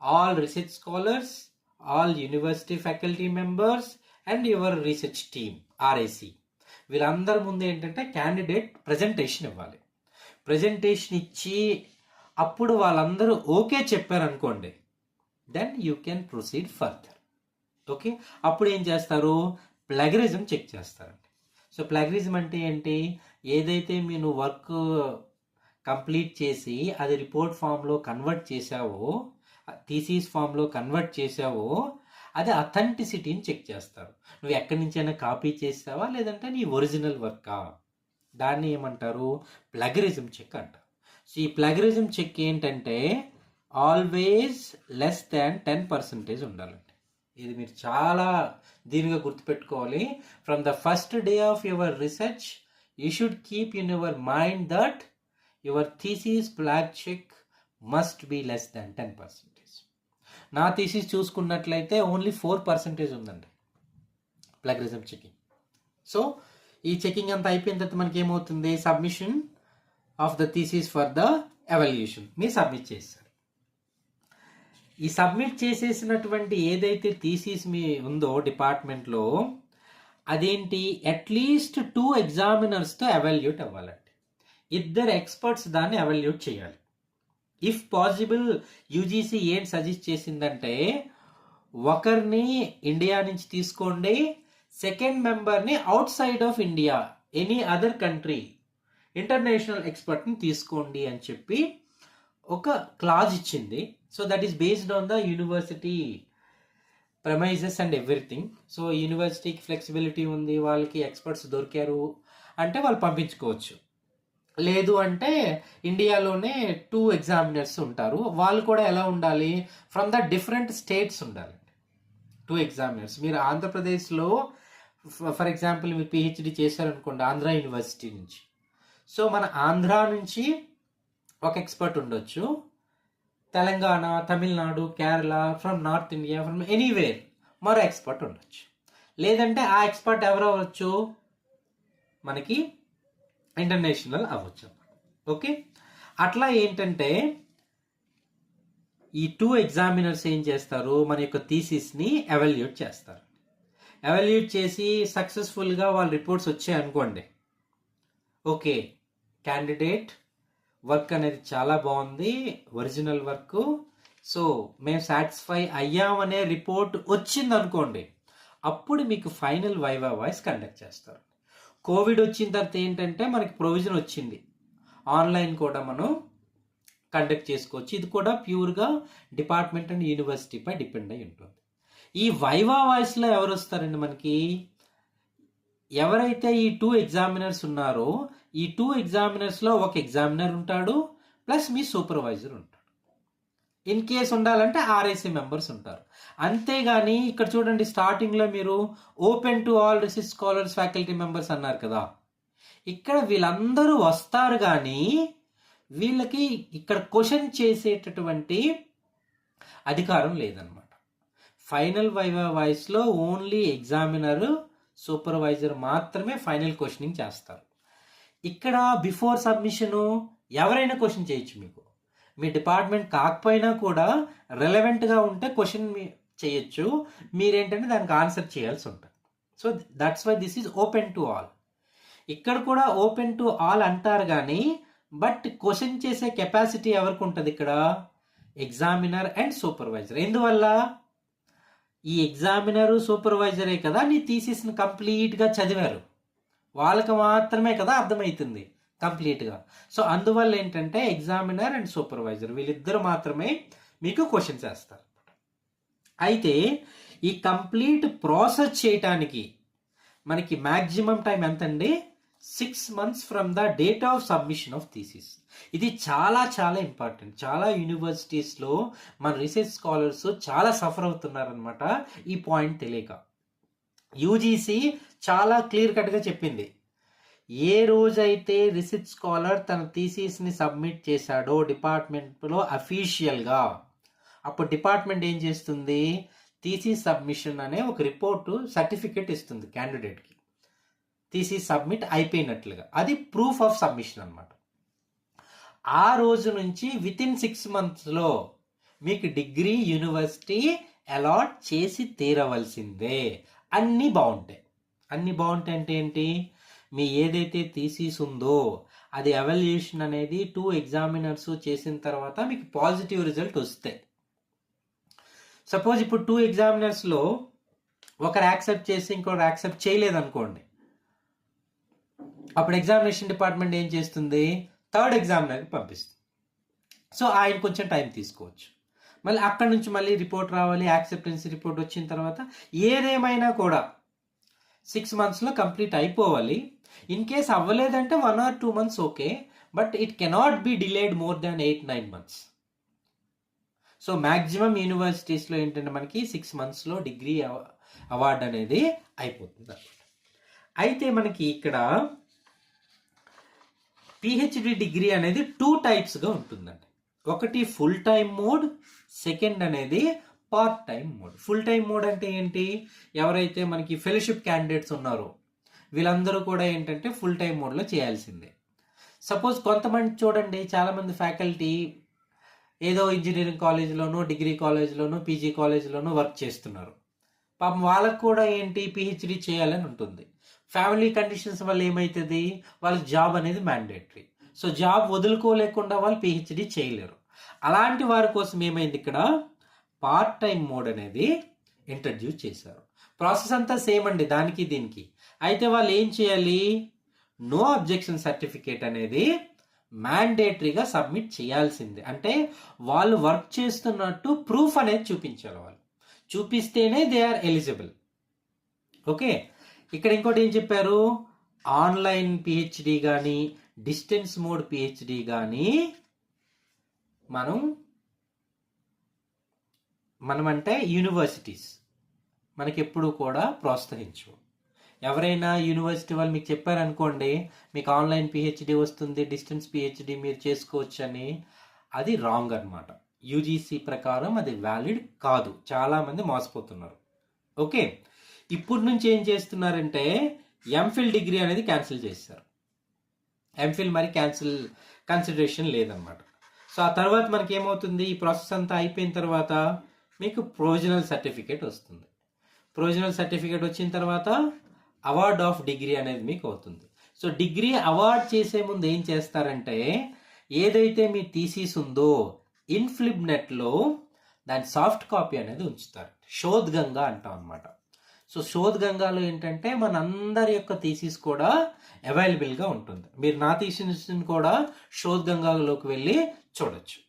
all research scholars, all university faculty members and your research team RAC వీళ్ళందరి ముందు ఏంటంటే క్యాండిడేట్ ప్రజెంటేషన్ ఇవ్వాలి. ప్రజెంటేషన్ ఇచ్చి అప్పుడు వాళ్ళందరూ ఓకే చెప్పారనుకోండి, then you can proceed further. Okay, అప్పుడు ఏం చేస్తారు? ప్లగరిజం చెక్ చేస్తారండి. సో ప్లగరిజం అంటే ఏంటి? ఏదైతే మీరు వర్క్ కంప్లీట్ చేసి అది రిపోర్ట్ ఫామ్లో కన్వర్ట్ చేసావో, థీసిస్ ఫామ్లో కన్వర్ట్ చేసావో, అది అథెంటిసిటీని చెక్ చేస్తారు. నువ్వు ఎక్కడి నుంచైనా కాపీ చేసావా లేదంటే నీ ఒరిజినల్ వర్కా, దాన్ని ఏమంటారు? ప్లగరిజం చెక్ అంటారు. సో ఈ ప్లగరిజం చెక్ ఏంటంటే ఆల్వేస్ లెస్ దాన్ 10% ఉండాలండి. ఇది మీరు చాలా దీనిగా గుర్తుపెట్టుకోవాలి. From the first day of your research you should keep in your mind that your thesis plag check must be less than 10%. నా థీసిస్ చూసుకున్నట్లయితే ఓన్లీ 4% ఉందండి ప్లగరిజం చెకింగ్. సో ఈ చెకింగ్ అంతా అయిపోయిన తర్వాత మనకి ఏమవుతుంది, submission of the thesis for the evaluation మీరు సబ్మిట్ చేస్తారు. ఈ సబ్మిట్ చేసేసినటువంటి ఏదైతే థీసిస్ మీ ఉందో డిపార్ట్మెంట్లో అదేంటి, అట్లీస్ట్ 2 ఎగ్జామినర్స్తో ఎవాల్యుయేట్ అవ్వాలండి. 2 ఎక్స్పర్ట్స్ దాన్ని ఎవాల్యుయేట్ చేయాలి. ఇఫ్ పాసిబుల్ యూజీసీ ఏం సజెస్ట్ చేసిందంటే ఒకరిని ఇండియా నుంచి తీసుకోండి, సెకండ్ మెంబర్ని outside of India any other country international ఎక్స్పర్ట్ని తీసుకోండి అని చెప్పి ఒక క్లాజ్ ఇచ్చింది. So that is based on the university premises and everything. So యూనివర్సిటీకి ఫ్లెక్సిబిలిటీ ఉంది, వాళ్ళకి ఎక్స్పర్ట్స్ దొరికారు అంటే వాళ్ళు పంపించుకోవచ్చు. లేదు అంటే ఇండియాలోనే 2 ఎగ్జామినర్స్ ఉంటారు, వాళ్ళు కూడా ఎలా ఉండాలి, ఫ్రమ్ ద డిఫరెంట్ స్టేట్స్ ఉండాలి 2 ఎగ్జామినర్స్. మీరు ఆంధ్రప్రదేశ్లో ఫర్ ఎగ్జాంపుల్ మీరు పిహెచ్డి చేశారనుకోండి ఆంధ్ర యూనివర్సిటీ నుంచి, సో మన ఆంధ్ర నుంచి ఒక ఎక్స్పర్ట్ ఉండొచ్చు, Telangana, Tamil Nadu, Kerala, from north India, from anywhere మరో ఎక్స్పర్ట్ ఉండొచ్చు. లేదంటే ఆ ఎక్స్పర్ట్ ఎవరు అవ్వచ్చు, మనకి ఇంటర్నేషనల్ అవ్వచ్చు. ఓకే, అట్లా ఏంటంటే ఈ 2 ఎగ్జామినర్స్ ఏం చేస్తారు, మన యొక్క థీసిస్ని ఎవాల్యుయేట్ చేస్తారు. ఎవాల్యుయేట్ చేసి సక్సెస్ఫుల్గా వాళ్ళ రిపోర్ట్స్ వచ్చాయి అనుకోండి, ఓకే క్యాండిడేట్ వర్క్ అనేది చాలా బాగుంది, ఒరిజినల్ వర్క్, సో మేము సాటిస్ఫై అయ్యామనే రిపోర్ట్ వచ్చింది అనుకోండి, అప్పుడు మీకు ఫైనల్ వైవా వాయిస్ కండక్ట్ చేస్తారు. కోవిడ్ వచ్చిన తర్వాత ఏంటంటే మనకి ప్రొవిజన్ వచ్చింది, ఆన్లైన్ కూడా మనం కండక్ట్ చేసుకోవచ్చు. ఇది కూడా ప్యూర్గా డిపార్ట్మెంట్ అండ్ యూనివర్సిటీపై డిపెండ్ అయి ఉంటుంది. ఈ వైవా వాయిస్లో ఎవరు వస్తారండి మనకి, ఎవరైతే ఈ 2 ఎగ్జామినర్స్ ఉన్నారో ఈ 2 ఎగ్జామినర్స్లో ఒక ఎగ్జామినర్ ఉంటాడు ప్లస్ మీ సూపర్వైజర్ ఉంటాడు. ఇన్ కేస్ ఉండాలంటే ఆర్ఐసి మెంబర్స్ ఉంటారు. అంతేగాని ఇక్కడ చూడండి స్టార్టింగ్లో మీరు open to all research scholars faculty members అన్నారు కదా, ఇక్కడ వీళ్ళందరూ వస్తారు కానీ వీళ్ళకి ఇక్కడ క్వశ్చన్ చేసేటటువంటి అధికారం లేదనమాట. ఫైనల్ వైవా వాయిస్లో ఓన్లీ ఎగ్జామినర్, సూపర్వైజర్ మాత్రమే ఫైనల్ క్వశ్చనింగ్ చేస్తారు. ఇక్కడ బిఫోర్ సబ్మిషను ఎవరైనా క్వశ్చన్ చేయొచ్చు, మీకు మీ డిపార్ట్మెంట్ కాకపోయినా కూడా రెలవెంట్గా ఉంటే క్వశ్చన్ చేయొచ్చు, మీరేంటంటే దానికి ఆన్సర్ చేయాల్సి ఉంటుంది. So that's why this is open to all. ఇక్కడ కూడా ఓపెన్ టు ఆల్ అంటారు కానీ బట్ క్వశ్చన్ చేసే కెపాసిటీ ఎవరికి ఉంటుంది, ఇక్కడ ఎగ్జామినర్ అండ్ సూపర్వైజర్. ఎందువల్ల, ఈ ఎగ్జామినరు సూపర్వైజరే కదా నీ థీసిస్ని కంప్లీట్గా చదివారు, వాళ్ళకి మాత్రమే కదా అర్థమవుతుంది కంప్లీట్గా. సో అందువల్ల ఏంటంటే ఎగ్జామినర్ అండ్ సూపర్వైజర్ వీళ్ళిద్దరు మాత్రమే మీకు క్వశ్చన్స్ వేస్తారు. అయితే ఈ కంప్లీట్ ప్రాసెస్ చేయటానికి మనకి మ్యాక్సిమం టైం ఎంతండి, 6 months from the date of submission of thesis. ఇది చాలా చాలా ఇంపార్టెంట్. చాలా యూనివర్సిటీస్లో మన రీసెర్చ్ స్కాలర్స్ చాలా సఫర్ అవుతున్నారనమాట ఈ పాయింట్ తెలియక. యూజీసీ చాలా క్లియర్ కట్గా చెప్పింది, ఏ రోజైతే రీసెర్చ్ స్కాలర్ తన థీసిస్ని సబ్మిట్ చేశాడో డిపార్ట్మెంట్లో అఫీషియల్గా, అప్పుడు డిపార్ట్మెంట్ ఏం చేస్తుంది, థీసిస్ సబ్మిషన్ అనే ఒక రిపోర్టు సర్టిఫికెట్ ఇస్తుంది క్యాండిడేట్కి, థీసిస్ సబ్మిట్ అయిపోయినట్లుగా. అది ప్రూఫ్ ఆఫ్ సబ్మిషన్ అనమాట. ఆ రోజు నుంచి వితిన్ 6 months మీకు డిగ్రీ యూనివర్సిటీ అలాట్ చేసి తీరవలసిందే. అన్నీ బాగుంటాయి. అన్నీ బాగుంటాయి అంటే ఏంటి, మీ ఏదైతే థీసిస్ ఉందో అది ఎవాల్యుయేషన్ అనేది 2 ఎగ్జామినర్స్ చేసిన తర్వాత మీకు పాజిటివ్ రిజల్ట్ వస్తాయి. సపోజ్ ఇప్పుడు 2 ఎగ్జామినర్స్లో ఒకరు యాక్సెప్ట్ చేసి ఇంకొకరు యాక్సెప్ట్ చేయలేదు అనుకోండి, అప్పుడు ఎగ్జామినేషన్ డిపార్ట్మెంట్ ఏం చేస్తుంది, 3rd ఎగ్జామినర్కి పంపిస్తుంది. సో ఆయన కొంచెం టైం తీసుకోవచ్చు. మళ్ళీ అక్కడ నుంచి మళ్ళీ రిపోర్ట్ రావాలి, యాక్సెప్టెన్సీ రిపోర్ట్ వచ్చిన తర్వాత ఏదేమైనా కూడా 6 months కంప్లీట్ అయిపోవాలి. ఇన్ కేస్ అవ్వలేదంటే 1 or 2 months okay, but it cannot be delayed more than 8-9 months. So maximum యూనివర్సిటీస్లో ఏంటంటే మనకి 6 months డిగ్రీ అవార్డు అనేది అయిపోతుంది అనమాట. అయితే మనకి ఇక్కడ పిహెచ్డి డిగ్రీ అనేది 2 typesగా ఉంటుందండి. ఒకటి ఫుల్ టైమ్ మోడ్, సెకండ్ అనేది part time mode. Full time mode అంటే ఏంటి? ఎవరైతే మనకి ఫెలోషిప్ క్యాండిడేట్స్ ఉన్నారో వీళ్ళందరూ కూడా ఏంటంటే ఫుల్ టైం మోడ్లో చేయాల్సిందే. సపోజ్ కొంతమంది చూడండి, చాలామంది ఫ్యాకల్టీ ఏదో ఇంజనీరింగ్ కాలేజ్లోనో, డిగ్రీ కాలేజ్లోనో, పీజీ కాలేజ్లోనో వర్క్ చేస్తున్నారు. పాపం వాళ్ళకు కూడా ఏంటి పిహెచ్డి చేయాలని ఉంటుంది. ఫ్యామిలీ కండిషన్స్ వల్ల ఏమవుతుంది, వాళ్ళకి జాబ్ అనేది మ్యాండేటరీ. సో జాబ్ వదులుకోలేకుండా వాళ్ళు పిహెచ్డి చేయలేరు. అలాంటి వారి కోసం ఏమైంది, ఇక్కడ పార్ట్ టైం మోడ్ అనేది ఇంట్రడ్యూస్ చేశారు. ప్రాసెస్ అంతా సేమ్ అండి దానికి దీనికి. అయితే వాళ్ళు ఏం చేయాలి, నో అబ్జెక్షన్ సర్టిఫికేట్ అనేది మ్యాండేటరీగా సబ్మిట్ చేయాల్సిందే. అంటే వాళ్ళు వర్క్ చేస్తున్నట్టు ప్రూఫ్ అనేది చూపించాలి. వాళ్ళు చూపిస్తేనే దే ఆర్ ఎలిజిబుల్. ఓకే, ఇక్కడ ఇంకోటి ఏం చెప్పారు, ఆన్లైన్ పిహెచ్డి కానీ డిస్టెన్స్ మోడ్ పిహెచ్డి కానీ మనం అంటే యూనివర్సిటీస్ మనకి ఎప్పుడు కూడా ప్రోత్సహించు. ఎవరైనా యూనివర్సిటీ వాళ్ళు మీకు చెప్పారనుకోండి, మీకు ఆన్లైన్ పిహెచ్డి వస్తుంది, డిస్టెన్స్ పిహెచ్డి మీరు చేసుకోవచ్చు అని, అది రాంగ్ అనమాట. యూజీసీ ప్రకారం అది వ్యాలిడ్ కాదు. చాలామంది మోసపోతున్నారు. ఓకే, ఇప్పుడు నుంచి ఏం చేస్తున్నారంటే ఎంఫిల్ డిగ్రీ అనేది క్యాన్సిల్ చేశారు. ఎంఫిల్ మరి కన్సిడరేషన్ లేదనమాట. సో ఆ తర్వాత మనకి ఏమవుతుంది, ఈ ప్రాసెస్ అంతా అయిపోయిన తర్వాత మీకు ప్రొవిజనల్ సర్టిఫికేట్ వస్తుంది. ప్రొవిజనల్ సర్టిఫికేట్ వచ్చిన తర్వాత అవార్డ్ ఆఫ్ డిగ్రీ అనేది మీకు అవుతుంది. సో డిగ్రీ అవార్డ్ చేసే ముందు ఏం చేస్తారంటే, ఏదైతే మీ థీసిస్ ఉందో ఇన్ఫ్లిబ్ నెట్లో దాని సాఫ్ట్ కాపీ అనేది ఉంచుతారు. శోధ్ గంగా అంటాం అనమాట. సో శోధ్ గంగాలో ఏంటంటే మన అందరి యొక్క థీసిస్ కూడా అవైలబుల్గా ఉంటుంది. మీరు నా థీసిస్ని కూడా శోధ్ గంగాలోకి వెళ్ళి చూడొచ్చు.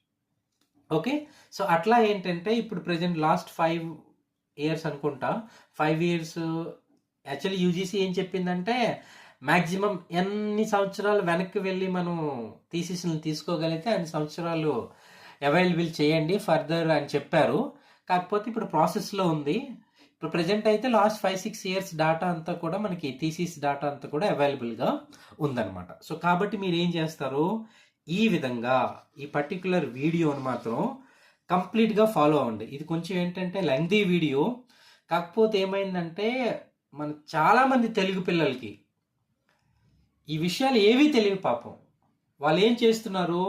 ఓకే, సో అట్లా ఏంటంటే ఇప్పుడు ప్రజెంట్ లాస్ట్ 5 years అనుకుంటా, 5 years యాక్చువల్లీ యూజీసీ ఏం చెప్పిందంటే మ్యాక్సిమం ఎన్ని సంవత్సరాలు వెనక్కి వెళ్ళి మనం థీసిస్ని తీసుకోగలిగితే అన్ని సంవత్సరాలు అవైలబుల్ చేయండి ఫర్దర్ అని చెప్పారు. కాకపోతే ఇప్పుడు ప్రాసెస్లో ఉంది. ఇప్పుడు ప్రజెంట్ అయితే లాస్ట్ 5-6 years డేటా అంతా కూడా మనకి థీసిస్ డేటా అంతా కూడా అవైలబుల్గా ఉందన్నమాట. సో కాబట్టి మీరు ఏం చేస్తారు, ఈ విధంగా ఈ పర్టికులర్ వీడియోని మాత్రం కంప్లీట్గా ఫాలో అవ్వండి. ఇది కొంచెం ఏంటంటే లెంగ్తీ వీడియో, కాకపోతే ఏమైందంటే మన చాలామంది తెలుగు పిల్లలకి ఈ విషయాలు ఏవీ తెలియదు. పాపం వాళ్ళు ఏం చేస్తున్నారు,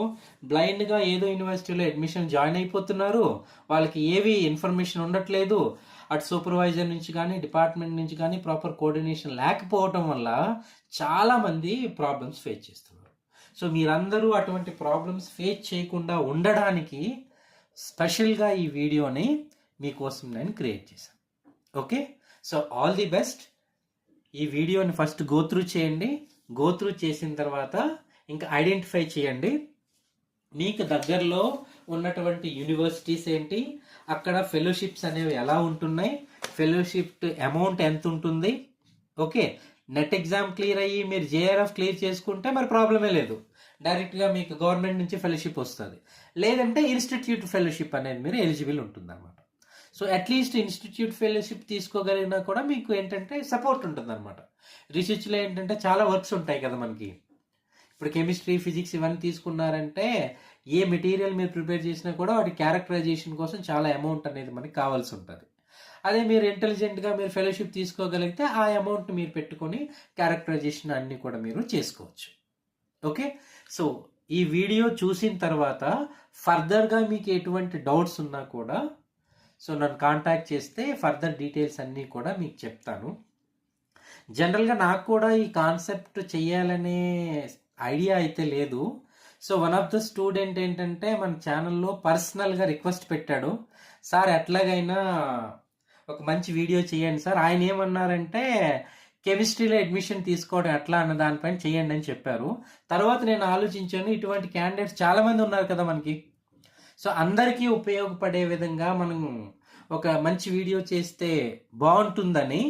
బ్లైండ్గా ఏదో యూనివర్సిటీలో అడ్మిషన్ జాయిన్ అయిపోతున్నారు. వాళ్ళకి ఏవి ఇన్ఫర్మేషన్ ఉండట్లేదు. అటు సూపర్వైజర్ నుంచి కానీ డిపార్ట్మెంట్ నుంచి కానీ ప్రాపర్ కోఆర్డినేషన్ లేకపోవటం వల్ల చాలామంది ప్రాబ్లమ్స్ ఫేస్ చేస్తున్నారు. సో మీరందరూ అటువంటి ప్రాబ్లమ్స్ ఫేస్ చేయకుండా ఉండడానికి స్పెషల్గా ఈ వీడియోని మీకోసం నేను క్రియేట్ చేశాను. Okay, so all the best. ఈ వీడియోని ఫస్ట్ గోత్రూ చేయండి. గోత్రూ చేసిన తర్వాత ఇంకా ఐడెంటిఫై చేయండి మీకు దగ్గరలో ఉన్నటువంటి యూనివర్సిటీస్ ఏంటి, అక్కడ ఫెలోషిప్స్ అనేవి ఎలా ఉంటున్నాయి, ఫెలోషిప్ అమౌంట్ ఎంత ఉంటుంది. ఓకే, నెట్ ఎగ్జామ్ క్లియర్ అయ్యి మీరు జేఆర్ఎఫ్ క్లియర్ చేసుకుంటే మరి ప్రాబ్లమే లేదు, డైరెక్ట్గా మీకు గవర్నమెంట్ నుంచి ఫెలోషిప్ వస్తుంది. లేదంటే ఇన్స్టిట్యూట్ ఫెలోషిప్ అనేది మీరు ఎలిజిబుల్ ఉంటుంది అనమాట. సో అట్లీస్ట్ ఇన్స్టిట్యూట్ ఫెలోషిప్ తీసుకోగలిగినా కూడా మీకు ఏంటంటే సపోర్ట్ ఉంటుంది అనమాట. రీసెర్చ్లో ఏంటంటే చాలా వర్క్స్ ఉంటాయి కదా మనకి. ఇప్పుడు కెమిస్ట్రీ, ఫిజిక్స్ ఇవన్నీ తీసుకున్నారంటే ఏ మెటీరియల్ మీరు ప్రిపేర్ చేసినా కూడా వాటి క్యారెక్టరైజేషన్ కోసం చాలా అమౌంట్ అనేది మనకి కావాల్సి ఉంటుంది. అదే మీరు ఇంటెలిజెంట్గా మీరు ఫెలోషిప్ తీసుకోగలిగితే ఆ అమౌంట్ మీరు పెట్టుకొని క్యారెక్టరైజేషన్ అన్నీ కూడా మీరు చేసుకోవచ్చు. ఓకే, సో ఈ వీడియో చూసిన తర్వాత ఫర్దర్గా మీకు ఎటువంటి డౌట్స్ ఉన్నా కూడా సో నన్ను కాంటాక్ట్ చేస్తే ఫర్దర్ డీటెయిల్స్ అన్నీ కూడా మీకు చెప్తాను. జనరల్గా నాకు కూడా ఈ కాన్సెప్ట్ చేయాలనే ఐడియా అయితే లేదు. So one of the student ఏంటంటే మన ఛానల్లో పర్సనల్గా రిక్వెస్ట్ పెట్టాడు, సార్ ఎట్లాగైనా ఒక మంచి వీడియో చేయండి సార్. ఆయన ఏమన్నారంటే కెమిస్ట్రీలో అడ్మిషన్ తీసుకోవడం ఎట్లా అన్న దానిపైన చేయండి అని చెప్పారు. తర్వాత నేను ఆలోచించాను, ఇటువంటి క్యాండిడేట్స్ చాలామంది ఉన్నారు కదా మనకి. సో అందరికీ ఉపయోగపడే విధంగా మనం ఒక మంచి వీడియో చేస్తే బాగుంటుందని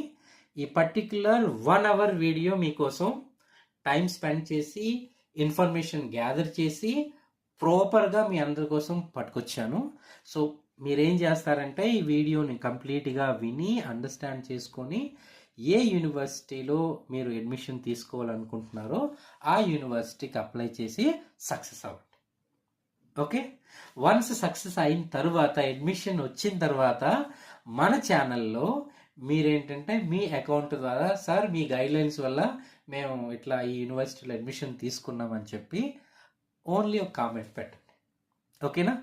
ఈ పర్టిక్యులర్ 1 hour వీడియో మీకోసం టైం స్పెండ్ చేసి ఇన్ఫర్మేషన్ గ్యాదర్ చేసి ప్రాపర్గా మీ అందరి కోసం పట్టుకొచ్చాను. సో మీరేం చేస్తారంటే ఈ వీడియోని కంప్లీట్గా విని అండర్స్టాండ్ చేసుకొని ఏ యూనివర్సిటీలో మీరు అడ్మిషన్ తీసుకోవాలనుకుంటున్నారో ఆ యూనివర్సిటీకి అప్లై చేసి సక్సెస్ అవ్వండి. ఓకే. వన్స్ సక్సెస్ అయిన తర్వాత, అడ్మిషన్ వచ్చిన తర్వాత మన ఛానల్లో మీరేంటంటే మీ అకౌంట్ ద్వారా, సార్ మీ గైడ్లైన్స్ వల్ల మేము ఇట్లా ఈ యూనివర్సిటీలో అడ్మిషన్ తీసుకున్నామని చెప్పి ఓన్లీ ఒక కామెంట్ పెట్టండి. ఓకేనా?